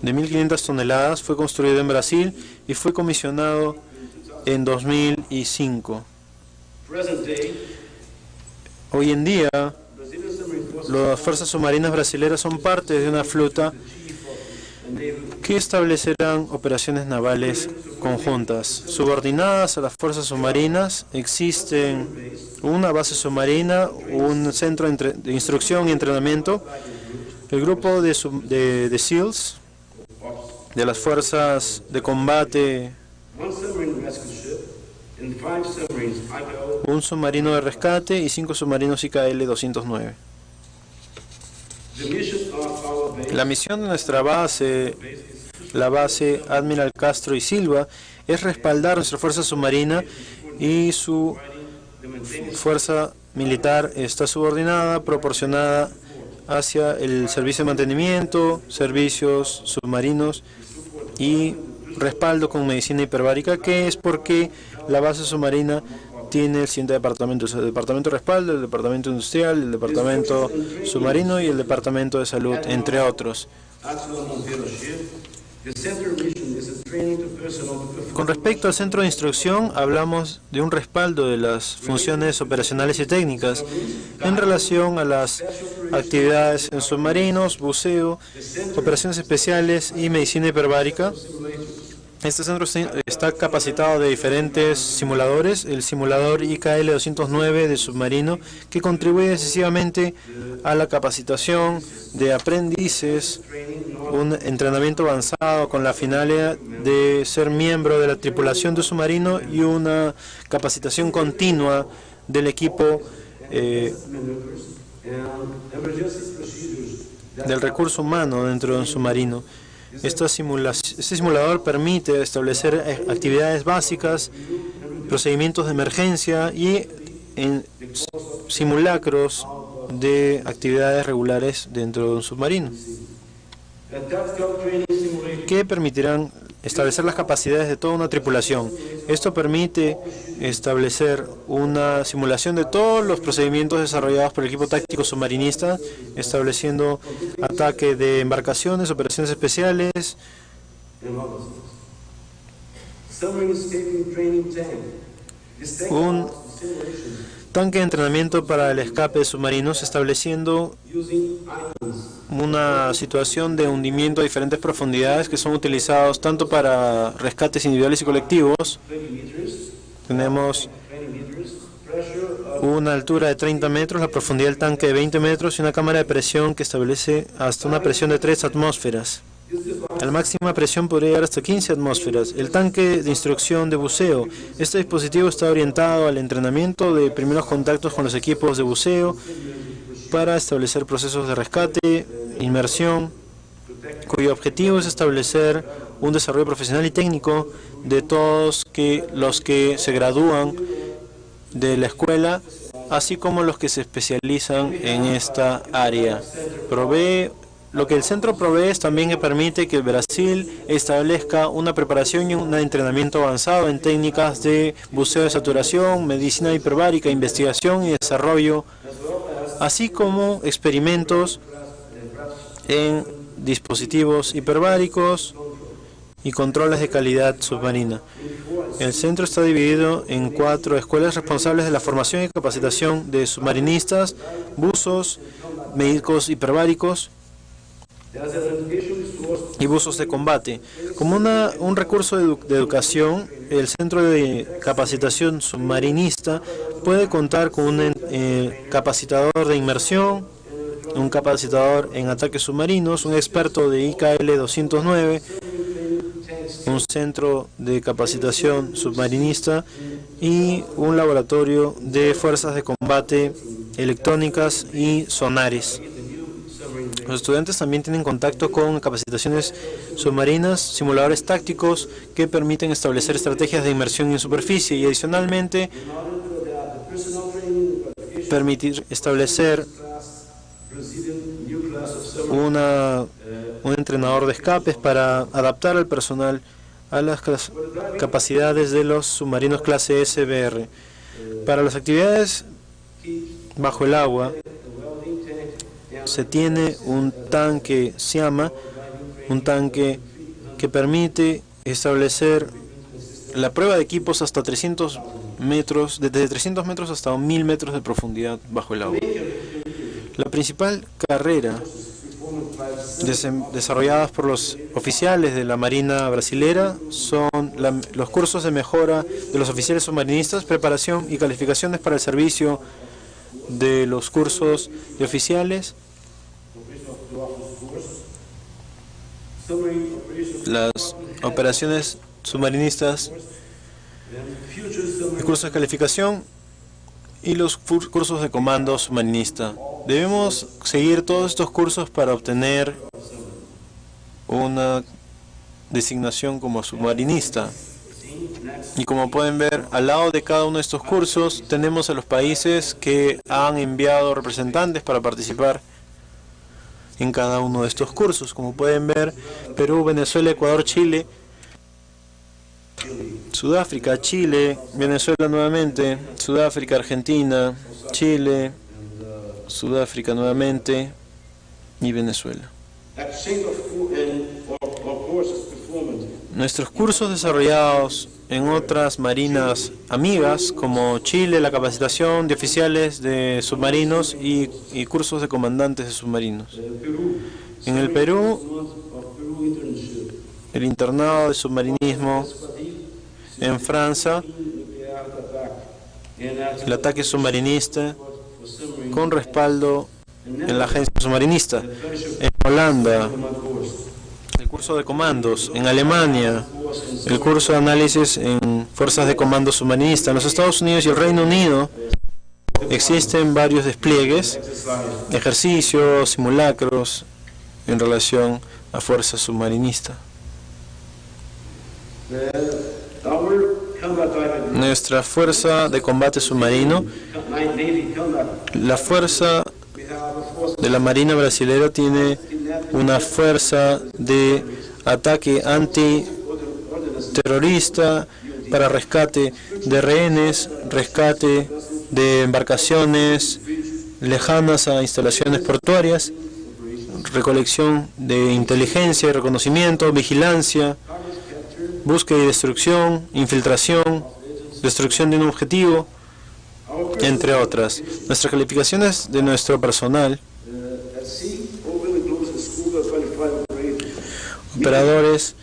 1.500 toneladas, fue construido en Brasil y fue comisionado en 2005. Hoy en día, las fuerzas submarinas brasileñas son parte de una flota que establecerán operaciones navales conjuntas. Subordinadas a las fuerzas submarinas, existen una base submarina, un centro de instrucción y entrenamiento, el grupo de SEALs, de las fuerzas de combate, un submarino de rescate y 5 submarinos IKL-209. La misión de nuestra base, la base Admiral Castro y Silva, es respaldar nuestra fuerza submarina, y su fuerza militar está subordinada, proporcionada hacia el servicio de mantenimiento, servicios submarinos y respaldo con medicina hiperbárica, que es porque la base submarina tiene el siguiente departamento: el departamento de respaldo, el departamento industrial, el departamento submarino y el departamento de salud, entre otros. Con respecto al centro de instrucción, hablamos de un respaldo de las funciones operacionales y técnicas en relación a las actividades en submarinos, buceo, operaciones especiales y medicina hiperbárica. Este centro está capacitado de diferentes simuladores: el simulador IKL 209 de submarino, que contribuye decisivamente a la capacitación de aprendices, un entrenamiento avanzado con la finalidad de ser miembro de la tripulación de submarino y una capacitación continua del equipo del recurso humano dentro de un submarino. Este simulador permite establecer actividades básicas, procedimientos de emergencia y simulacros de actividades regulares dentro de un submarino, que permitirán establecer las capacidades de toda una tripulación. Esto permite establecer una simulación de todos los procedimientos desarrollados por el equipo táctico submarinista, estableciendo ataque de embarcaciones, operaciones especiales, un tanque de entrenamiento para el escape de submarinos, estableciendo una situación de hundimiento a diferentes profundidades que son utilizados tanto para rescates individuales y colectivos. Tenemos una altura de 30 metros, la profundidad del tanque de 20 metros y una cámara de presión que establece hasta una presión de 3 atmósferas. La máxima presión podría llegar hasta 15 atmósferas. El tanque de instrucción de buceo. Este dispositivo está orientado al entrenamiento de primeros contactos con los equipos de buceo para establecer procesos de rescate, inmersión, cuyo objetivo es establecer un desarrollo profesional y técnico de todos los que se gradúan de la escuela, así como los que se especializan en esta área. Lo que el centro provee es también que permite que Brasil establezca una preparación y un entrenamiento avanzado en técnicas de buceo de saturación, medicina hiperbárica, investigación y desarrollo, así como experimentos en dispositivos hiperbáricos y controles de calidad submarina. El centro está dividido en 4 escuelas responsables de la formación y capacitación de submarinistas, buzos, médicos hiperbáricos y buzos de combate. Como un recurso de educación, el Centro de Capacitación Submarinista puede contar con un capacitador de inmersión, un capacitador en ataques submarinos, un experto de IKL 209, un centro de capacitación submarinista y un laboratorio de fuerzas de combate electrónicas y sonares. Los estudiantes también tienen contacto con capacitaciones submarinas, simuladores tácticos que permiten establecer estrategias de inmersión en superficie y adicionalmente permitir establecer un entrenador de escapes para adaptar al personal a las capacidades de los submarinos clase SBR. Para las actividades bajo el agua, se tiene un tanque SIAMA, un tanque que permite establecer la prueba de equipos hasta 300 metros, desde 300 metros hasta 1000 metros de profundidad bajo el agua. La principal carrera desarrolladas por los oficiales de la Marina Brasilera son los cursos de mejora de los oficiales submarinistas, preparación y calificaciones para el servicio de los cursos de oficiales, las operaciones submarinistas, el curso de calificación y los cursos de comando submarinista. Debemos seguir todos estos cursos para obtener una designación como submarinista. Y como pueden ver, al lado de cada uno de estos cursos tenemos a los países que han enviado representantes para participar en cada uno de estos cursos. Como pueden ver, Perú, Venezuela, Ecuador, Chile Sudáfrica, Chile, Venezuela nuevamente, Sudáfrica, Argentina, Chile, Sudáfrica nuevamente y Venezuela. Nuestros cursos desarrollados en otras marinas amigas como Chile, la capacitación de oficiales de submarinos y cursos de comandantes de submarinos. En el Perú, el internado de submarinismo. En Francia, el ataque submarinista con respaldo en la agencia submarinista. En Holanda, el curso de comandos. En Alemania, el curso de análisis en fuerzas de comando submarinista. En los Estados Unidos y el Reino Unido existen varios despliegues, ejercicios, simulacros en relación a fuerza submarinista. Nuestra fuerza de combate submarino, la fuerza de la Marina Brasilera tiene una fuerza de ataque antiterrorista para rescate de rehenes, rescate de embarcaciones lejanas a instalaciones portuarias, recolección de inteligencia y reconocimiento, vigilancia, búsqueda y destrucción, infiltración, destrucción de un objetivo, entre otras. Nuestras calificaciones de nuestro personal, operadores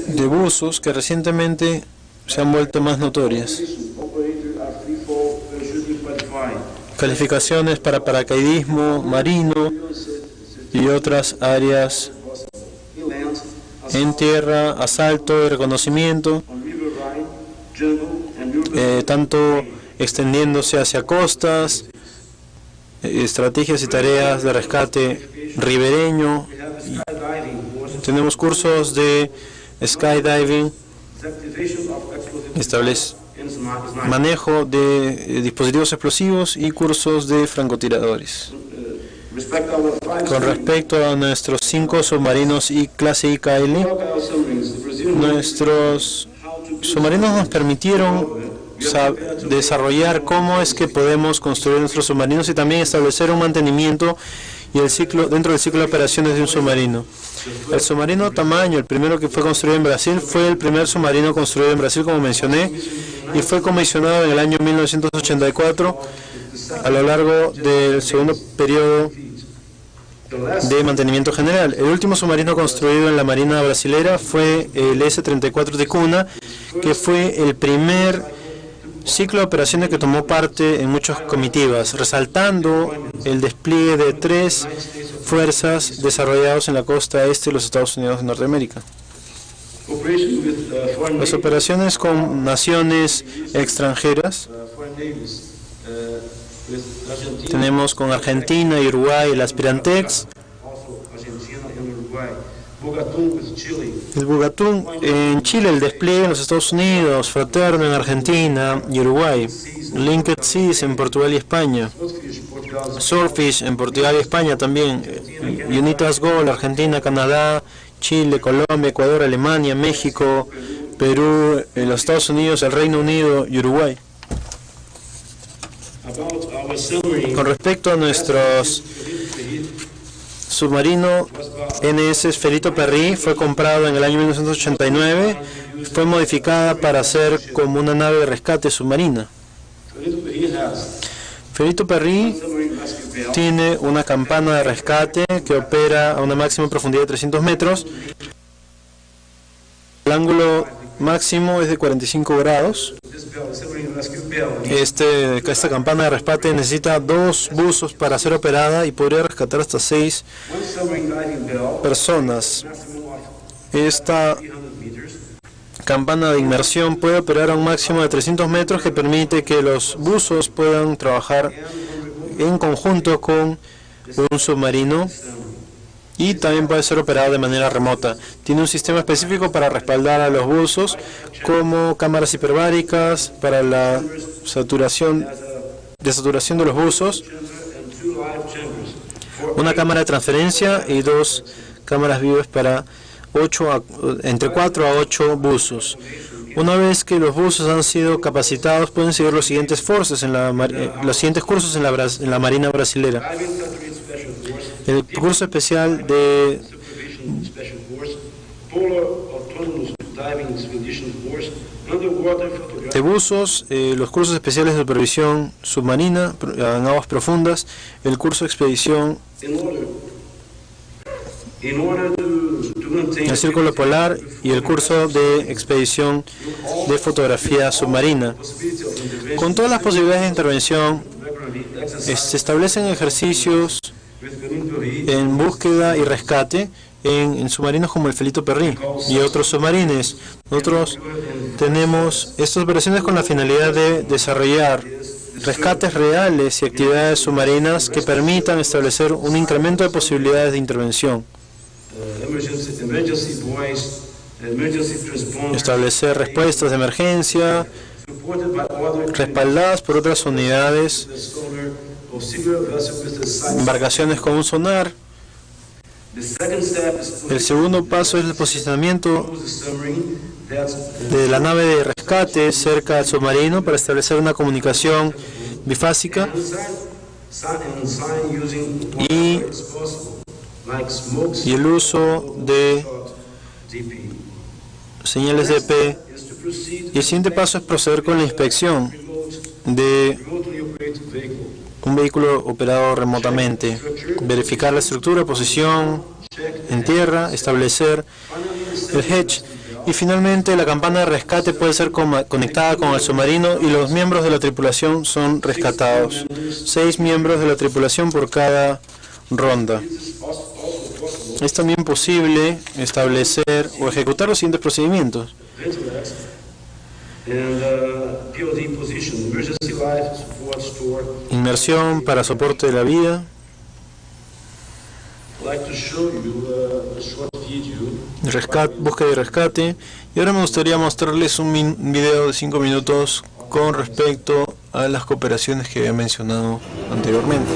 de buzos que recientemente se han vuelto más notorias. Calificaciones para paracaidismo marino y otras áreas en tierra, asalto y reconocimiento, tanto extendiéndose hacia costas, estrategias y tareas de rescate ribereño. Tenemos cursos de skydiving, manejo de dispositivos explosivos y cursos de francotiradores. Con respecto a nuestros 5 submarinos y clase IKL, nuestros submarinos nos permitieron desarrollar cómo es que podemos construir nuestros submarinos y también establecer un mantenimiento y el ciclo dentro del ciclo de operaciones de un submarino. El submarino tamaño, el primero que fue construido en Brasil, fue el primer submarino construido en Brasil, como mencioné, y fue comisionado en el año 1984 a lo largo del segundo periodo de mantenimiento general. El último submarino construido en la Marina Brasilera fue el S-34 Ticuna, que fue el primer ciclo de operaciones que tomó parte en muchas comitivas, resaltando el despliegue de 3 fuerzas desarrollados en la costa este de los Estados Unidos de Norteamérica. Las operaciones con naciones extranjeras, tenemos con Argentina y Uruguay el Aspirantex, el Bugatún en Chile, el despliegue en los Estados Unidos, Fraterno en Argentina y Uruguay, Linked Seas en Portugal y España, Swordfish en Portugal y España también, Unitas Gold, Argentina, Canadá, Chile, Colombia, Ecuador, Alemania, México, Perú, los Estados Unidos, el Reino Unido y Uruguay. Con respecto a nuestros submarino NS Ferito Perry, fue comprado en el año 1989, fue modificada para ser como una nave de rescate submarina. Ferito Perry tiene una campana de rescate que opera a una máxima profundidad de 300 metros. El máximo es de 45 grados. Esta campana de rescate necesita 2 buzos para ser operada y podría rescatar hasta 6 personas. Esta campana de inmersión puede operar a un máximo de 300 metros que permite que los buzos puedan trabajar en conjunto con un submarino y también puede ser operado de manera remota. Tiene un sistema específico para respaldar a los buzos, como cámaras hiperbáricas para la desaturación de los buzos, una cámara de transferencia y 2 cámaras vivas para entre 4 a 8 buzos. Una vez que los buzos han sido capacitados, pueden seguir los siguientes cursos en la Marina Brasilera. El curso especial de buzos, los cursos especiales de supervisión submarina en aguas profundas, el curso de expedición el círculo polar y el curso de expedición de fotografía submarina. Con todas las posibilidades de intervención, se establecen ejercicios en búsqueda y rescate en submarinos como el Felito Perry y otros submarines. Nosotros tenemos estas operaciones con la finalidad de desarrollar rescates reales y actividades submarinas que permitan establecer un incremento de posibilidades de intervención. Establecer respuestas de emergencia respaldadas por otras unidades, embarcaciones con un sonar. El segundo paso es el posicionamiento de la nave de rescate cerca del submarino para establecer una comunicación bifásica y el uso de señales DP. Y el siguiente paso es proceder con la inspección de un vehículo operado remotamente, verificar la estructura, posición en tierra, establecer el hedge y finalmente la campana de rescate puede ser conectada con el submarino y los miembros de la tripulación son rescatados. 6 miembros de la tripulación por cada ronda. Es también posible establecer o ejecutar los siguientes procedimientos. Inmersión para soporte de la vida. Búsqueda y rescate. Y ahora me gustaría mostrarles un video de 5 minutos con respecto a las cooperaciones que había mencionado anteriormente.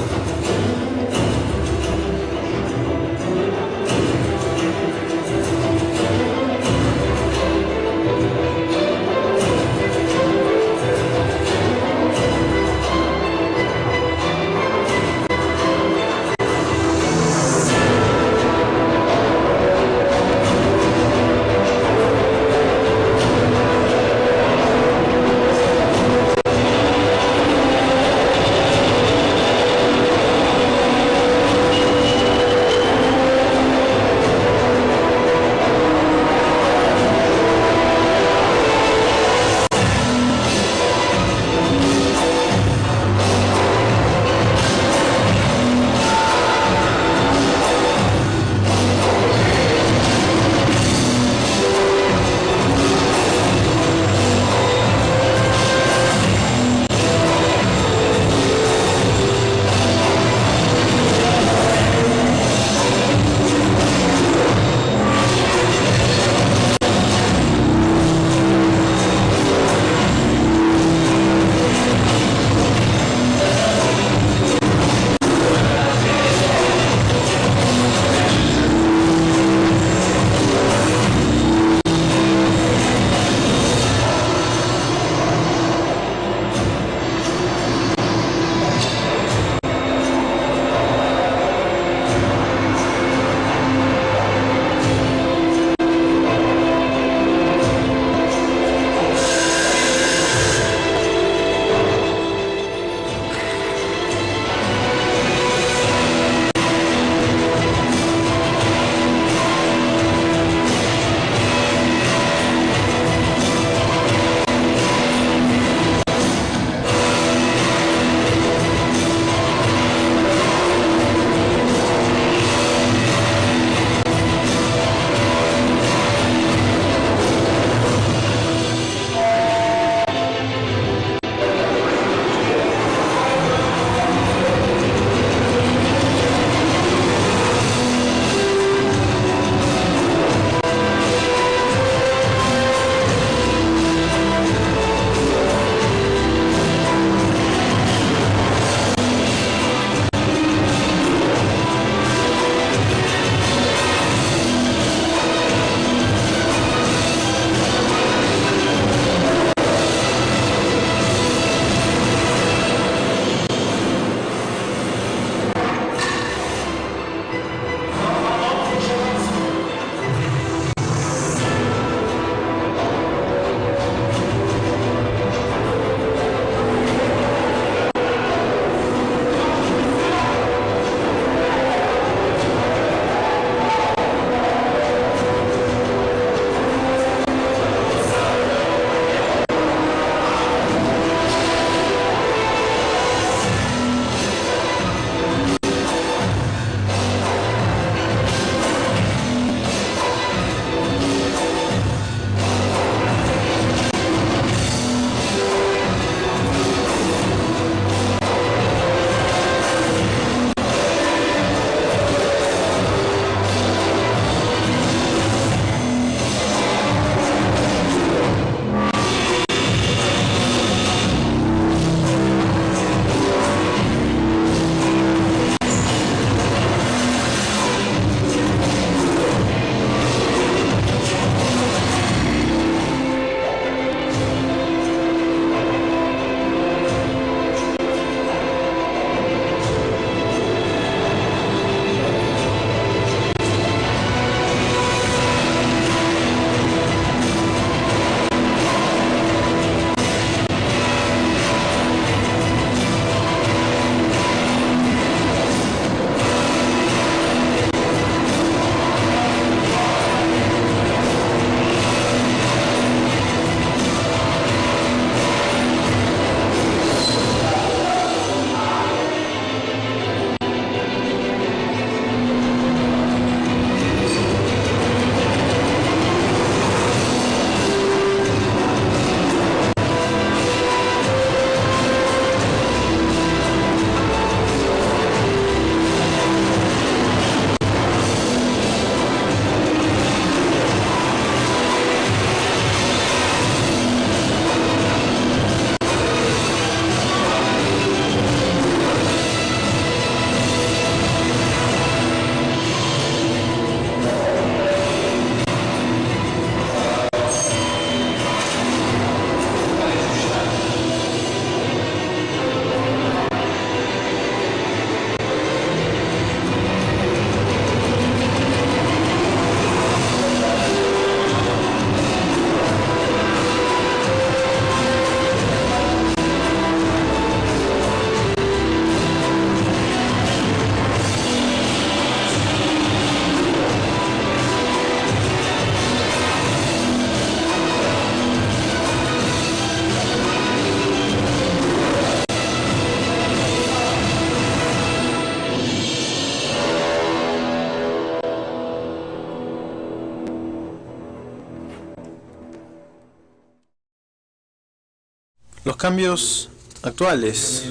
Los cambios actuales.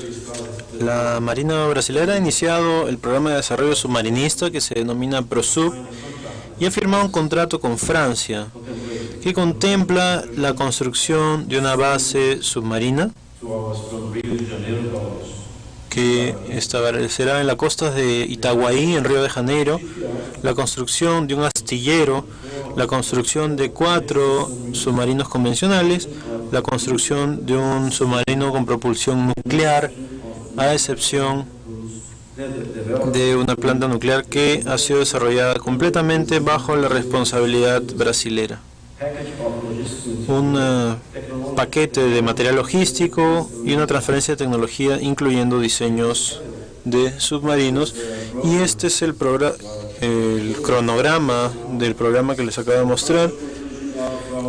La Marina Brasilera ha iniciado el programa de desarrollo submarinista que se denomina PROSUB y ha firmado un contrato con Francia que contempla la construcción de una base submarina que establecerá en las costas de Itaguaí, en Río de Janeiro, la construcción de un astillero, la construcción de 4 submarinos convencionales, la construcción de un submarino con propulsión nuclear, a excepción de una planta nuclear que ha sido desarrollada completamente bajo la responsabilidad brasilera. Un paquete de material logístico y una transferencia de tecnología incluyendo diseños de submarinos, y este es el cronograma del programa que les acabo de mostrar,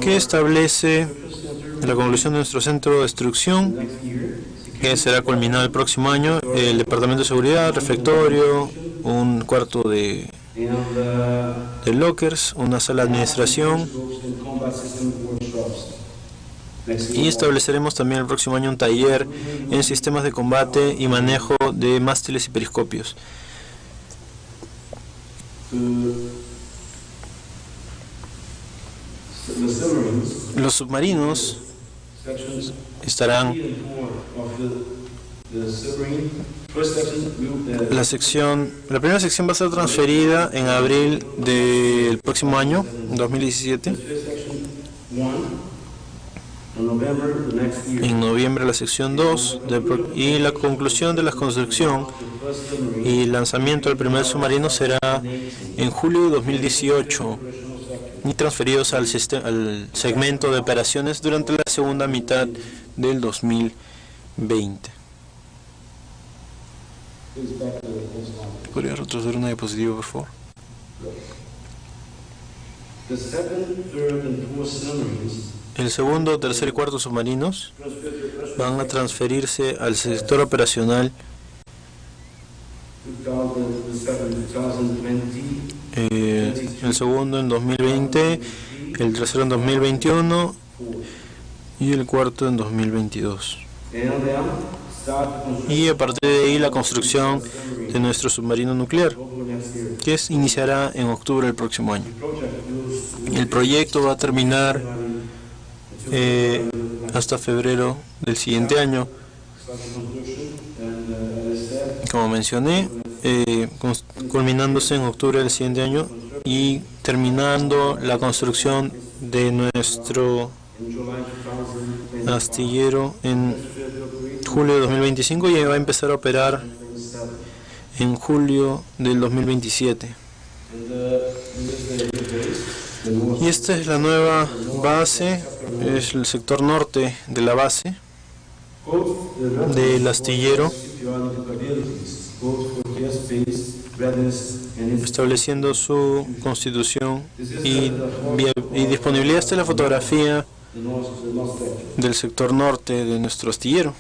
que establece la conclusión de nuestro centro de instrucción, que será culminado el próximo año, el departamento de seguridad, refectorio, un cuarto de lockers, una sala de administración, y estableceremos también el próximo año un taller en sistemas de combate y manejo de mástiles y periscopios. Los submarinos estarán. La primera sección va a ser transferida en abril del próximo año, 2017. En noviembre la sección 2 y la conclusión de la construcción y lanzamiento del primer submarino será en julio de 2018 y transferidos al segmento de operaciones durante la segunda mitad del 2020. ¿Podría retroceder una diapositiva, por favor? El segundo, tercer y cuarto submarinos van a transferirse al sector operacional el segundo en 2020, el tercero en 2021 y el cuarto en 2022. Y a partir de ahí la construcción de nuestro submarino nuclear, que iniciará en octubre del próximo año. El proyecto va a terminar hasta febrero del siguiente año. Como mencioné, culminándose en octubre del siguiente año y terminando la construcción de nuestro astillero en julio de 2025 y va a empezar a operar en julio del 2027. Y esta es la nueva base, es el sector norte de la base del astillero, estableciendo su constitución y disponibilidad. Esta es la fotografía del sector norte de nuestro astillero.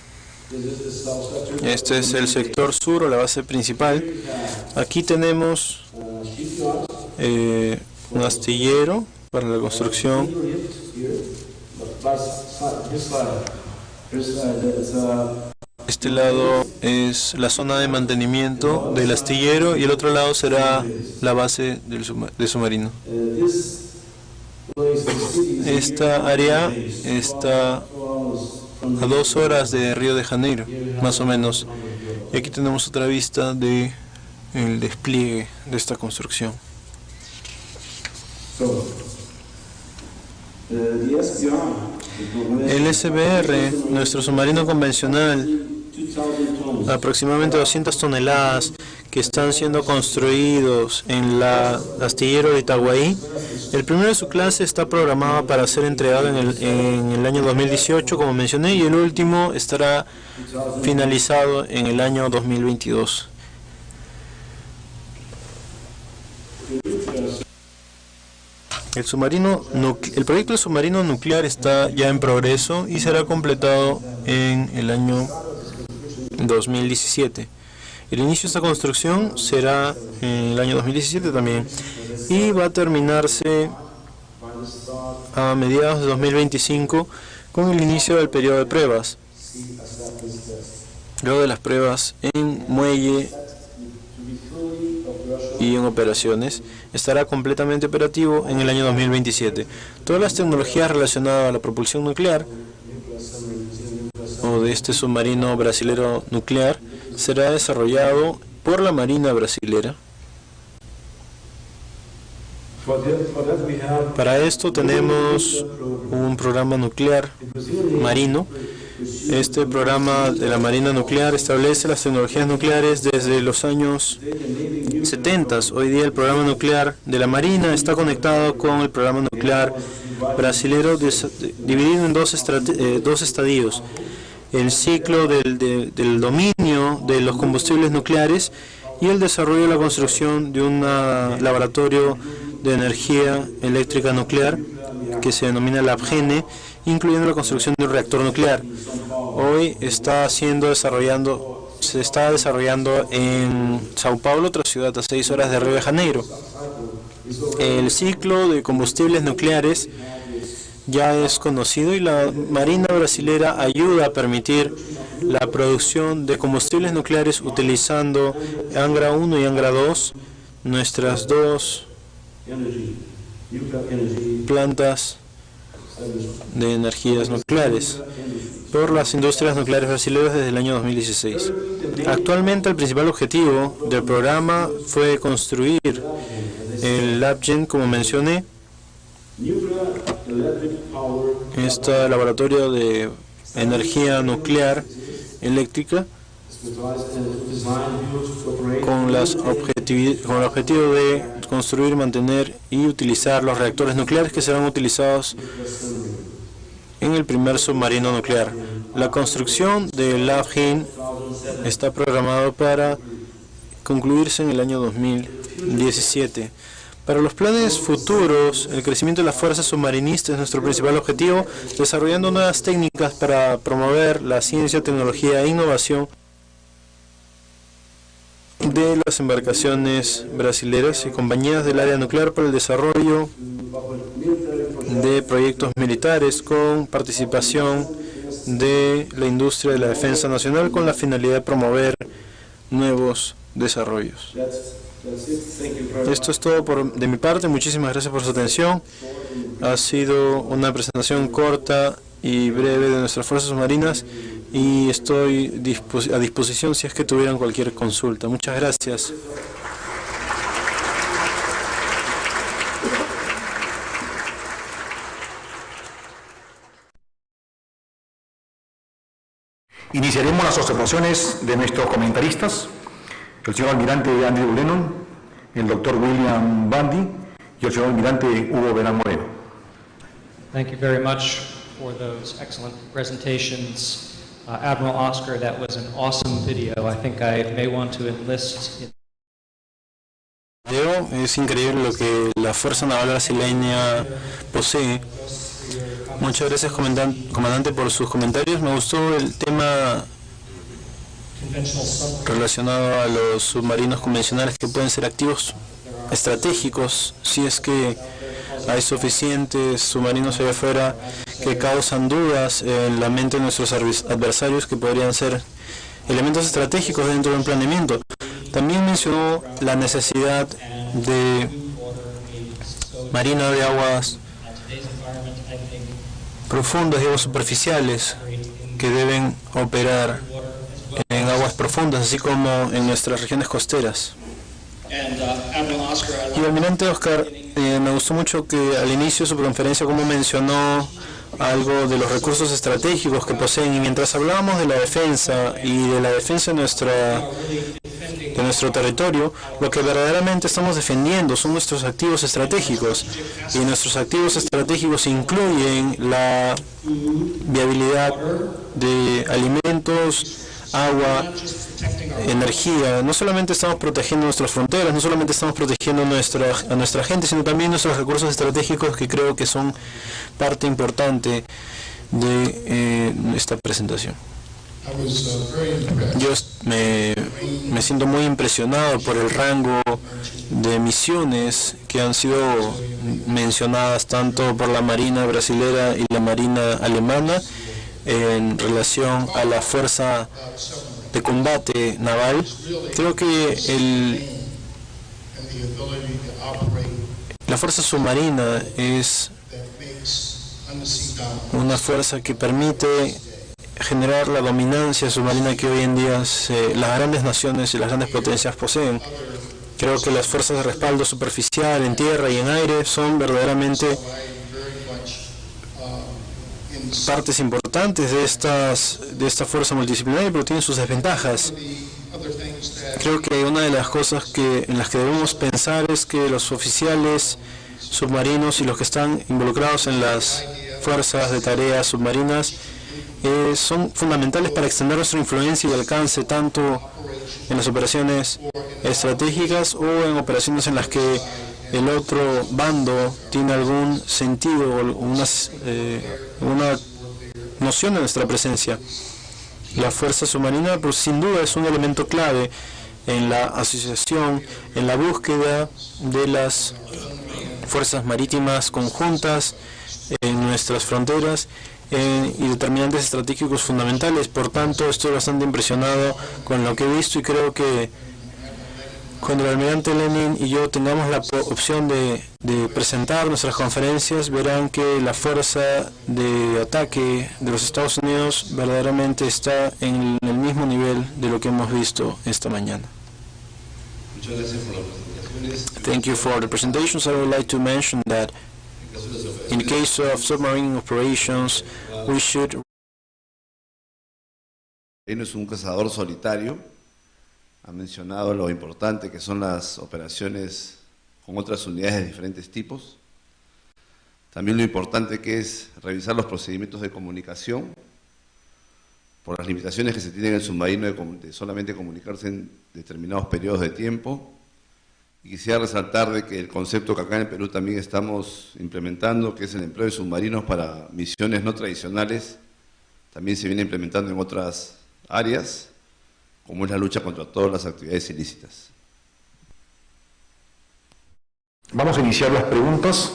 Este es el sector sur o la base principal. Aquí tenemos un astillero para la construcción. Este lado es la zona de mantenimiento del astillero y el otro lado será la base del submarino. Esta área está a 2 horas de Río de Janeiro, más o menos. Y aquí tenemos otra vista de el despliegue de esta construcción. El SBR, nuestro submarino convencional, aproximadamente 200 toneladas que están siendo construidos en la astillero de Itaguaí. El primero de su clase está programado para ser entregado en el año 2018, como mencioné, y el último estará finalizado en el año 2022. El proyecto del submarino nuclear está ya en progreso y será completado en el año 2017. El inicio de esta construcción será en el año 2017 también y va a terminarse a mediados de 2025 con el inicio del periodo de pruebas. Luego de las pruebas en muelle y en operaciones, estará completamente operativo en el año 2027. Todas las tecnologías relacionadas a la propulsión nuclear o de este submarino brasilero nuclear será desarrollado por la Marina brasilera. Para esto tenemos un programa nuclear marino. Este programa de la Marina nuclear establece las tecnologías nucleares desde los años 70. Hoy día el programa nuclear de la Marina está conectado con el programa nuclear brasilero, dividido en dos estadios. El ciclo del dominio de los combustibles nucleares y el desarrollo y la construcción de un laboratorio de energía eléctrica nuclear que se denomina LabGene, incluyendo la construcción de un reactor nuclear. Hoy se está desarrollando en Sao Paulo, otra ciudad a 6 horas de Río de Janeiro. El ciclo de combustibles nucleares ya es conocido y la Marina brasilera ayuda a permitir la producción de combustibles nucleares utilizando Angra 1 y Angra 2, nuestras dos plantas de energías nucleares, por las industrias nucleares brasileñas desde el año 2016. Actualmente el principal objetivo del programa fue construir el LabGene, como mencioné, este laboratorio de energía nuclear eléctrica con el objetivo de construir, mantener y utilizar los reactores nucleares que serán utilizados en el primer submarino nuclear. La construcción del LabGene está programado para concluirse en el año 2017. Para los planes futuros, el crecimiento de las fuerzas submarinistas es nuestro principal objetivo, desarrollando nuevas técnicas para promover la ciencia, tecnología e innovación de las embarcaciones brasileras y compañías del área nuclear para el desarrollo de proyectos militares con participación de la industria de la defensa nacional con la finalidad de promover nuevos desarrollos. Esto es todo de mi parte. Muchísimas gracias por su atención. Ha sido una presentación corta y breve de nuestras fuerzas submarinas y estoy a disposición si es que tuvieran cualquier consulta. Muchas gracias. Iniciaremos las observaciones de nuestros comentaristas, el señor almirante Andrew Lennon, el doctor William Bundy y el señor almirante Hugo Belán Moreno. Thank you very much for those excellent presentations. Admiral Oscar, that was an awesome video. I think I may want to enlist in... Es increíble lo que la Fuerza Naval brasileña posee. Muchas gracias, comandante, por sus comentarios. Me gustó el tema relacionado a los submarinos convencionales que pueden ser activos estratégicos si es que hay suficientes submarinos allá afuera que causan dudas en la mente de nuestros adversarios que podrían ser elementos estratégicos dentro de un planeamiento. También mencionó la necesidad de marina de aguas profundas y aguas superficiales que deben operar en aguas profundas, así como en nuestras regiones costeras. Y almirante Oscar, me gustó mucho que al inicio de su conferencia como mencionó algo de los recursos estratégicos que poseen, y mientras hablábamos de la defensa y de la defensa de nuestro territorio, lo que verdaderamente estamos defendiendo son nuestros activos estratégicos, y nuestros activos estratégicos incluyen la viabilidad de alimentos, agua, energía. No solamente estamos protegiendo nuestras fronteras, no solamente estamos protegiendo a nuestra gente, sino también nuestros recursos estratégicos, que creo que son parte importante de esta presentación. Yo me siento muy impresionado por el rango de misiones que han sido mencionadas tanto por la Marina brasilera y la Marina alemana. en relación a la fuerza de combate naval. Creo que la fuerza submarina es una fuerza que permite generar la dominancia submarina que hoy en día las grandes naciones y las grandes potencias poseen. Creo que las fuerzas de respaldo superficial en tierra y en aire son verdaderamente partes importantes de esta fuerza multidisciplinaria, pero tienen sus desventajas. Creo que una de las cosas en las que debemos pensar es que los oficiales submarinos y los que están involucrados en las fuerzas de tareas submarinas son fundamentales para extender nuestra influencia y alcance tanto en las operaciones estratégicas o en operaciones en las que el otro bando tiene algún sentido o una noción de nuestra presencia. La fuerza submarina, pues, sin duda es un elemento clave en la asociación, en la búsqueda de las fuerzas marítimas conjuntas en nuestras fronteras y determinantes estratégicos fundamentales. Por tanto, estoy bastante impresionado con lo que he visto y creo que cuando el almirante Lenin y yo tengamos la opción de presentar nuestras conferencias, verán que la fuerza de ataque de los Estados Unidos verdaderamente está en el mismo nivel de lo que hemos visto esta mañana. Muchas gracias por las presentaciones. Thank you for the presentations. I would like to mention that in the case of submarine operations, we should... Él es un cazador solitario. Ha mencionado lo importante que son las operaciones con otras unidades de diferentes tipos. También lo importante que es revisar los procedimientos de comunicación por las limitaciones que se tienen en el submarino de solamente comunicarse en determinados periodos de tiempo. Y quisiera resaltar de que el concepto que acá en el Perú también estamos implementando, que es el empleo de submarinos para misiones no tradicionales, también se viene implementando en otras áreas, como es la lucha contra todas las actividades ilícitas. Vamos a iniciar las preguntas.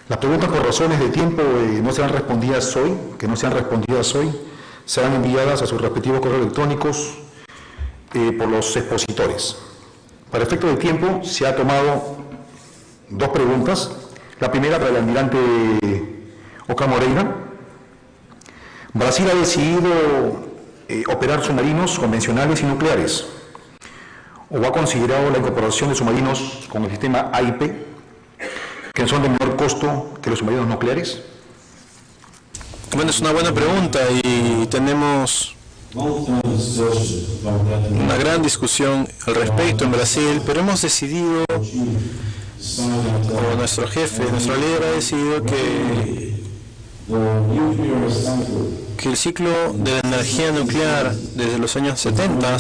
Las preguntas, por razones de tiempo, no serán respondidas hoy, serán enviadas a sus respectivos correos electrónicos por los expositores. Para efecto de tiempo, se ha tomado dos preguntas. La primera para el almirante Oka Moreira. Brasil ha decidido operar submarinos convencionales y nucleares, o ha considerado la incorporación de submarinos con el sistema AIP, que son de menor costo que los submarinos nucleares. Bueno, es una buena pregunta y tenemos una gran discusión al respecto en Brasil, pero hemos decidido, o nuestro jefe, nuestro líder ha decidido que el ciclo de la energía nuclear desde los años 70,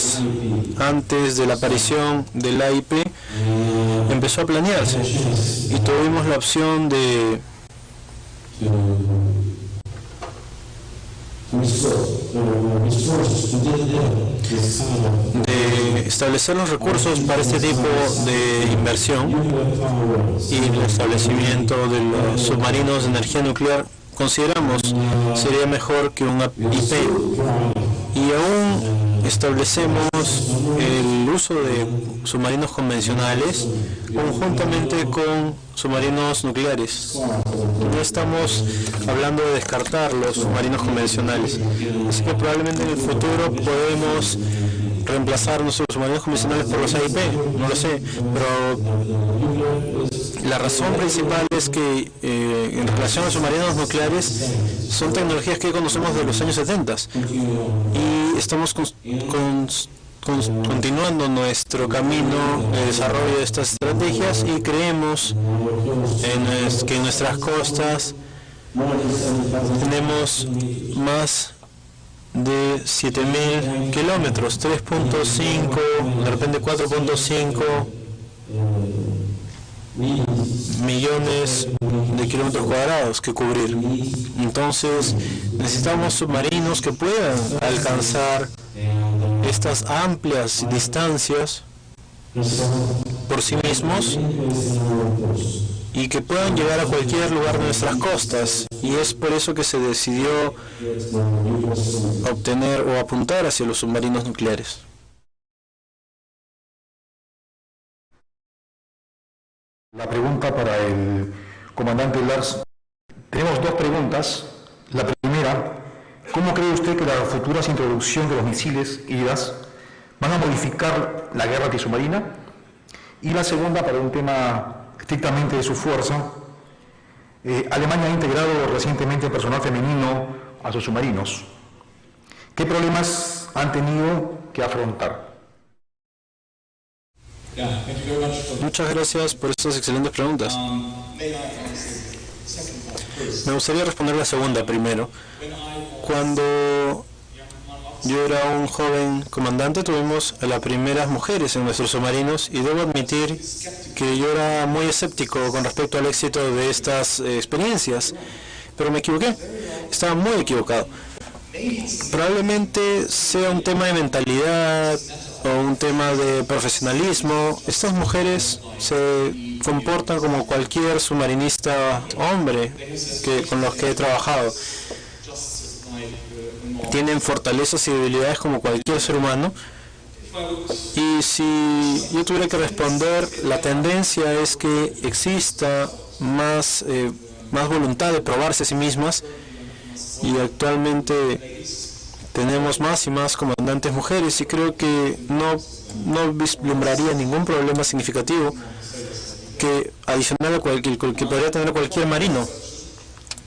antes de la aparición del AIP, empezó a planearse y tuvimos la opción de establecer los recursos para este tipo de inversión y el establecimiento de los submarinos de energía nuclear. Consideramos sería mejor que un IP y aún establecemos el uso de submarinos convencionales conjuntamente con submarinos nucleares. No estamos hablando de descartar los submarinos convencionales, así que probablemente en el futuro podemos reemplazar nuestros submarinos convencionales por los AIP, no lo sé, pero la razón principal es que en relación a los submarinos nucleares son tecnologías que conocemos de los años 70 y estamos continuando nuestro camino de desarrollo de estas estrategias y creemos que en nuestras costas tenemos más de 7.000 kilómetros, 3.5, de repente 4.5 millones de kilómetros cuadrados que cubrir. Entonces necesitamos submarinos que puedan alcanzar estas amplias distancias por sí mismos y que puedan llegar a cualquier lugar de nuestras costas, y es por eso que se decidió obtener o apuntar hacia los submarinos nucleares. La pregunta para el comandante Lars. Tenemos dos preguntas. La primera, ¿cómo cree usted que la futura introducción de los misiles IDAS van a modificar la guerra antisubmarina? Y la segunda, para un tema estrictamente de su fuerza, Alemania ha integrado recientemente personal femenino a sus submarinos. ¿Qué problemas han tenido que afrontar? Muchas gracias por estas excelentes preguntas. Me gustaría responder la segunda primero. Cuando yo era un joven comandante, tuvimos a las primeras mujeres en nuestros submarinos, y debo admitir que yo era muy escéptico con respecto al éxito de estas experiencias, pero me equivoqué, estaba muy equivocado. Probablemente sea un tema de mentalidad o un tema de profesionalismo. Estas mujeres se comportan como cualquier submarinista hombre con los que he trabajado. Tienen fortalezas y debilidades como cualquier ser humano, y si yo tuviera que responder, la tendencia es que exista más voluntad de probarse a sí mismas, y actualmente tenemos más y más comandantes mujeres, y creo que no vislumbraría ningún problema significativo que adicional a que podría tener cualquier marino.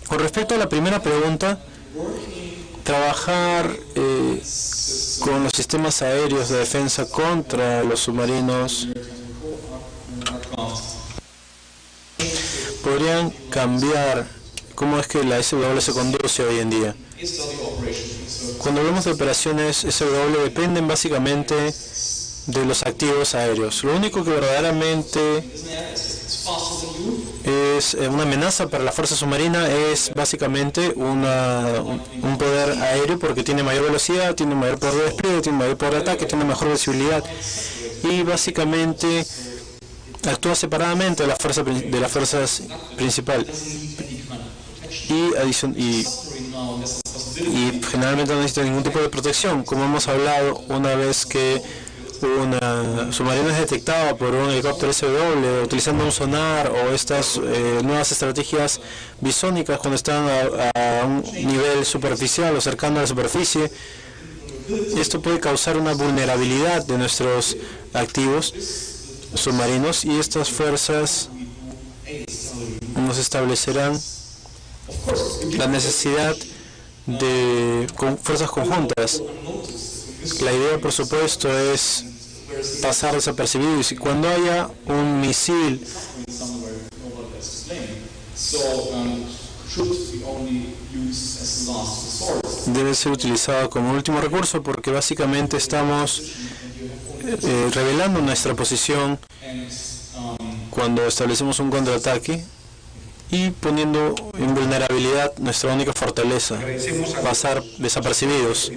Con respecto a la primera pregunta, trabajar con los sistemas aéreos de defensa contra los submarinos podrían cambiar cómo es que la SW se conduce hoy en día. Cuando hablamos de operaciones SW, dependen básicamente de los activos aéreos. Lo único que verdaderamente es una amenaza para la fuerza submarina es básicamente un poder aéreo, porque tiene mayor velocidad, tiene mayor poder de despliegue, tiene mayor poder de ataque, tiene mejor visibilidad, y básicamente actúa separadamente de las fuerzas principales, y generalmente no necesita ningún tipo de protección. Como hemos hablado, una vez que un submarino es detectado por un helicóptero SW utilizando un sonar o estas nuevas estrategias bisónicas, cuando están a un nivel superficial o cercano a la superficie, esto puede causar una vulnerabilidad de nuestros activos submarinos, y estas fuerzas nos establecerán la necesidad de fuerzas conjuntas. La idea, por supuesto, es pasar desapercibido, y si cuando haya un misil debe ser utilizado como último recurso, porque básicamente estamos revelando nuestra posición cuando establecemos un contraataque y poniendo en vulnerabilidad nuestra única fortaleza, pasar desapercibidos.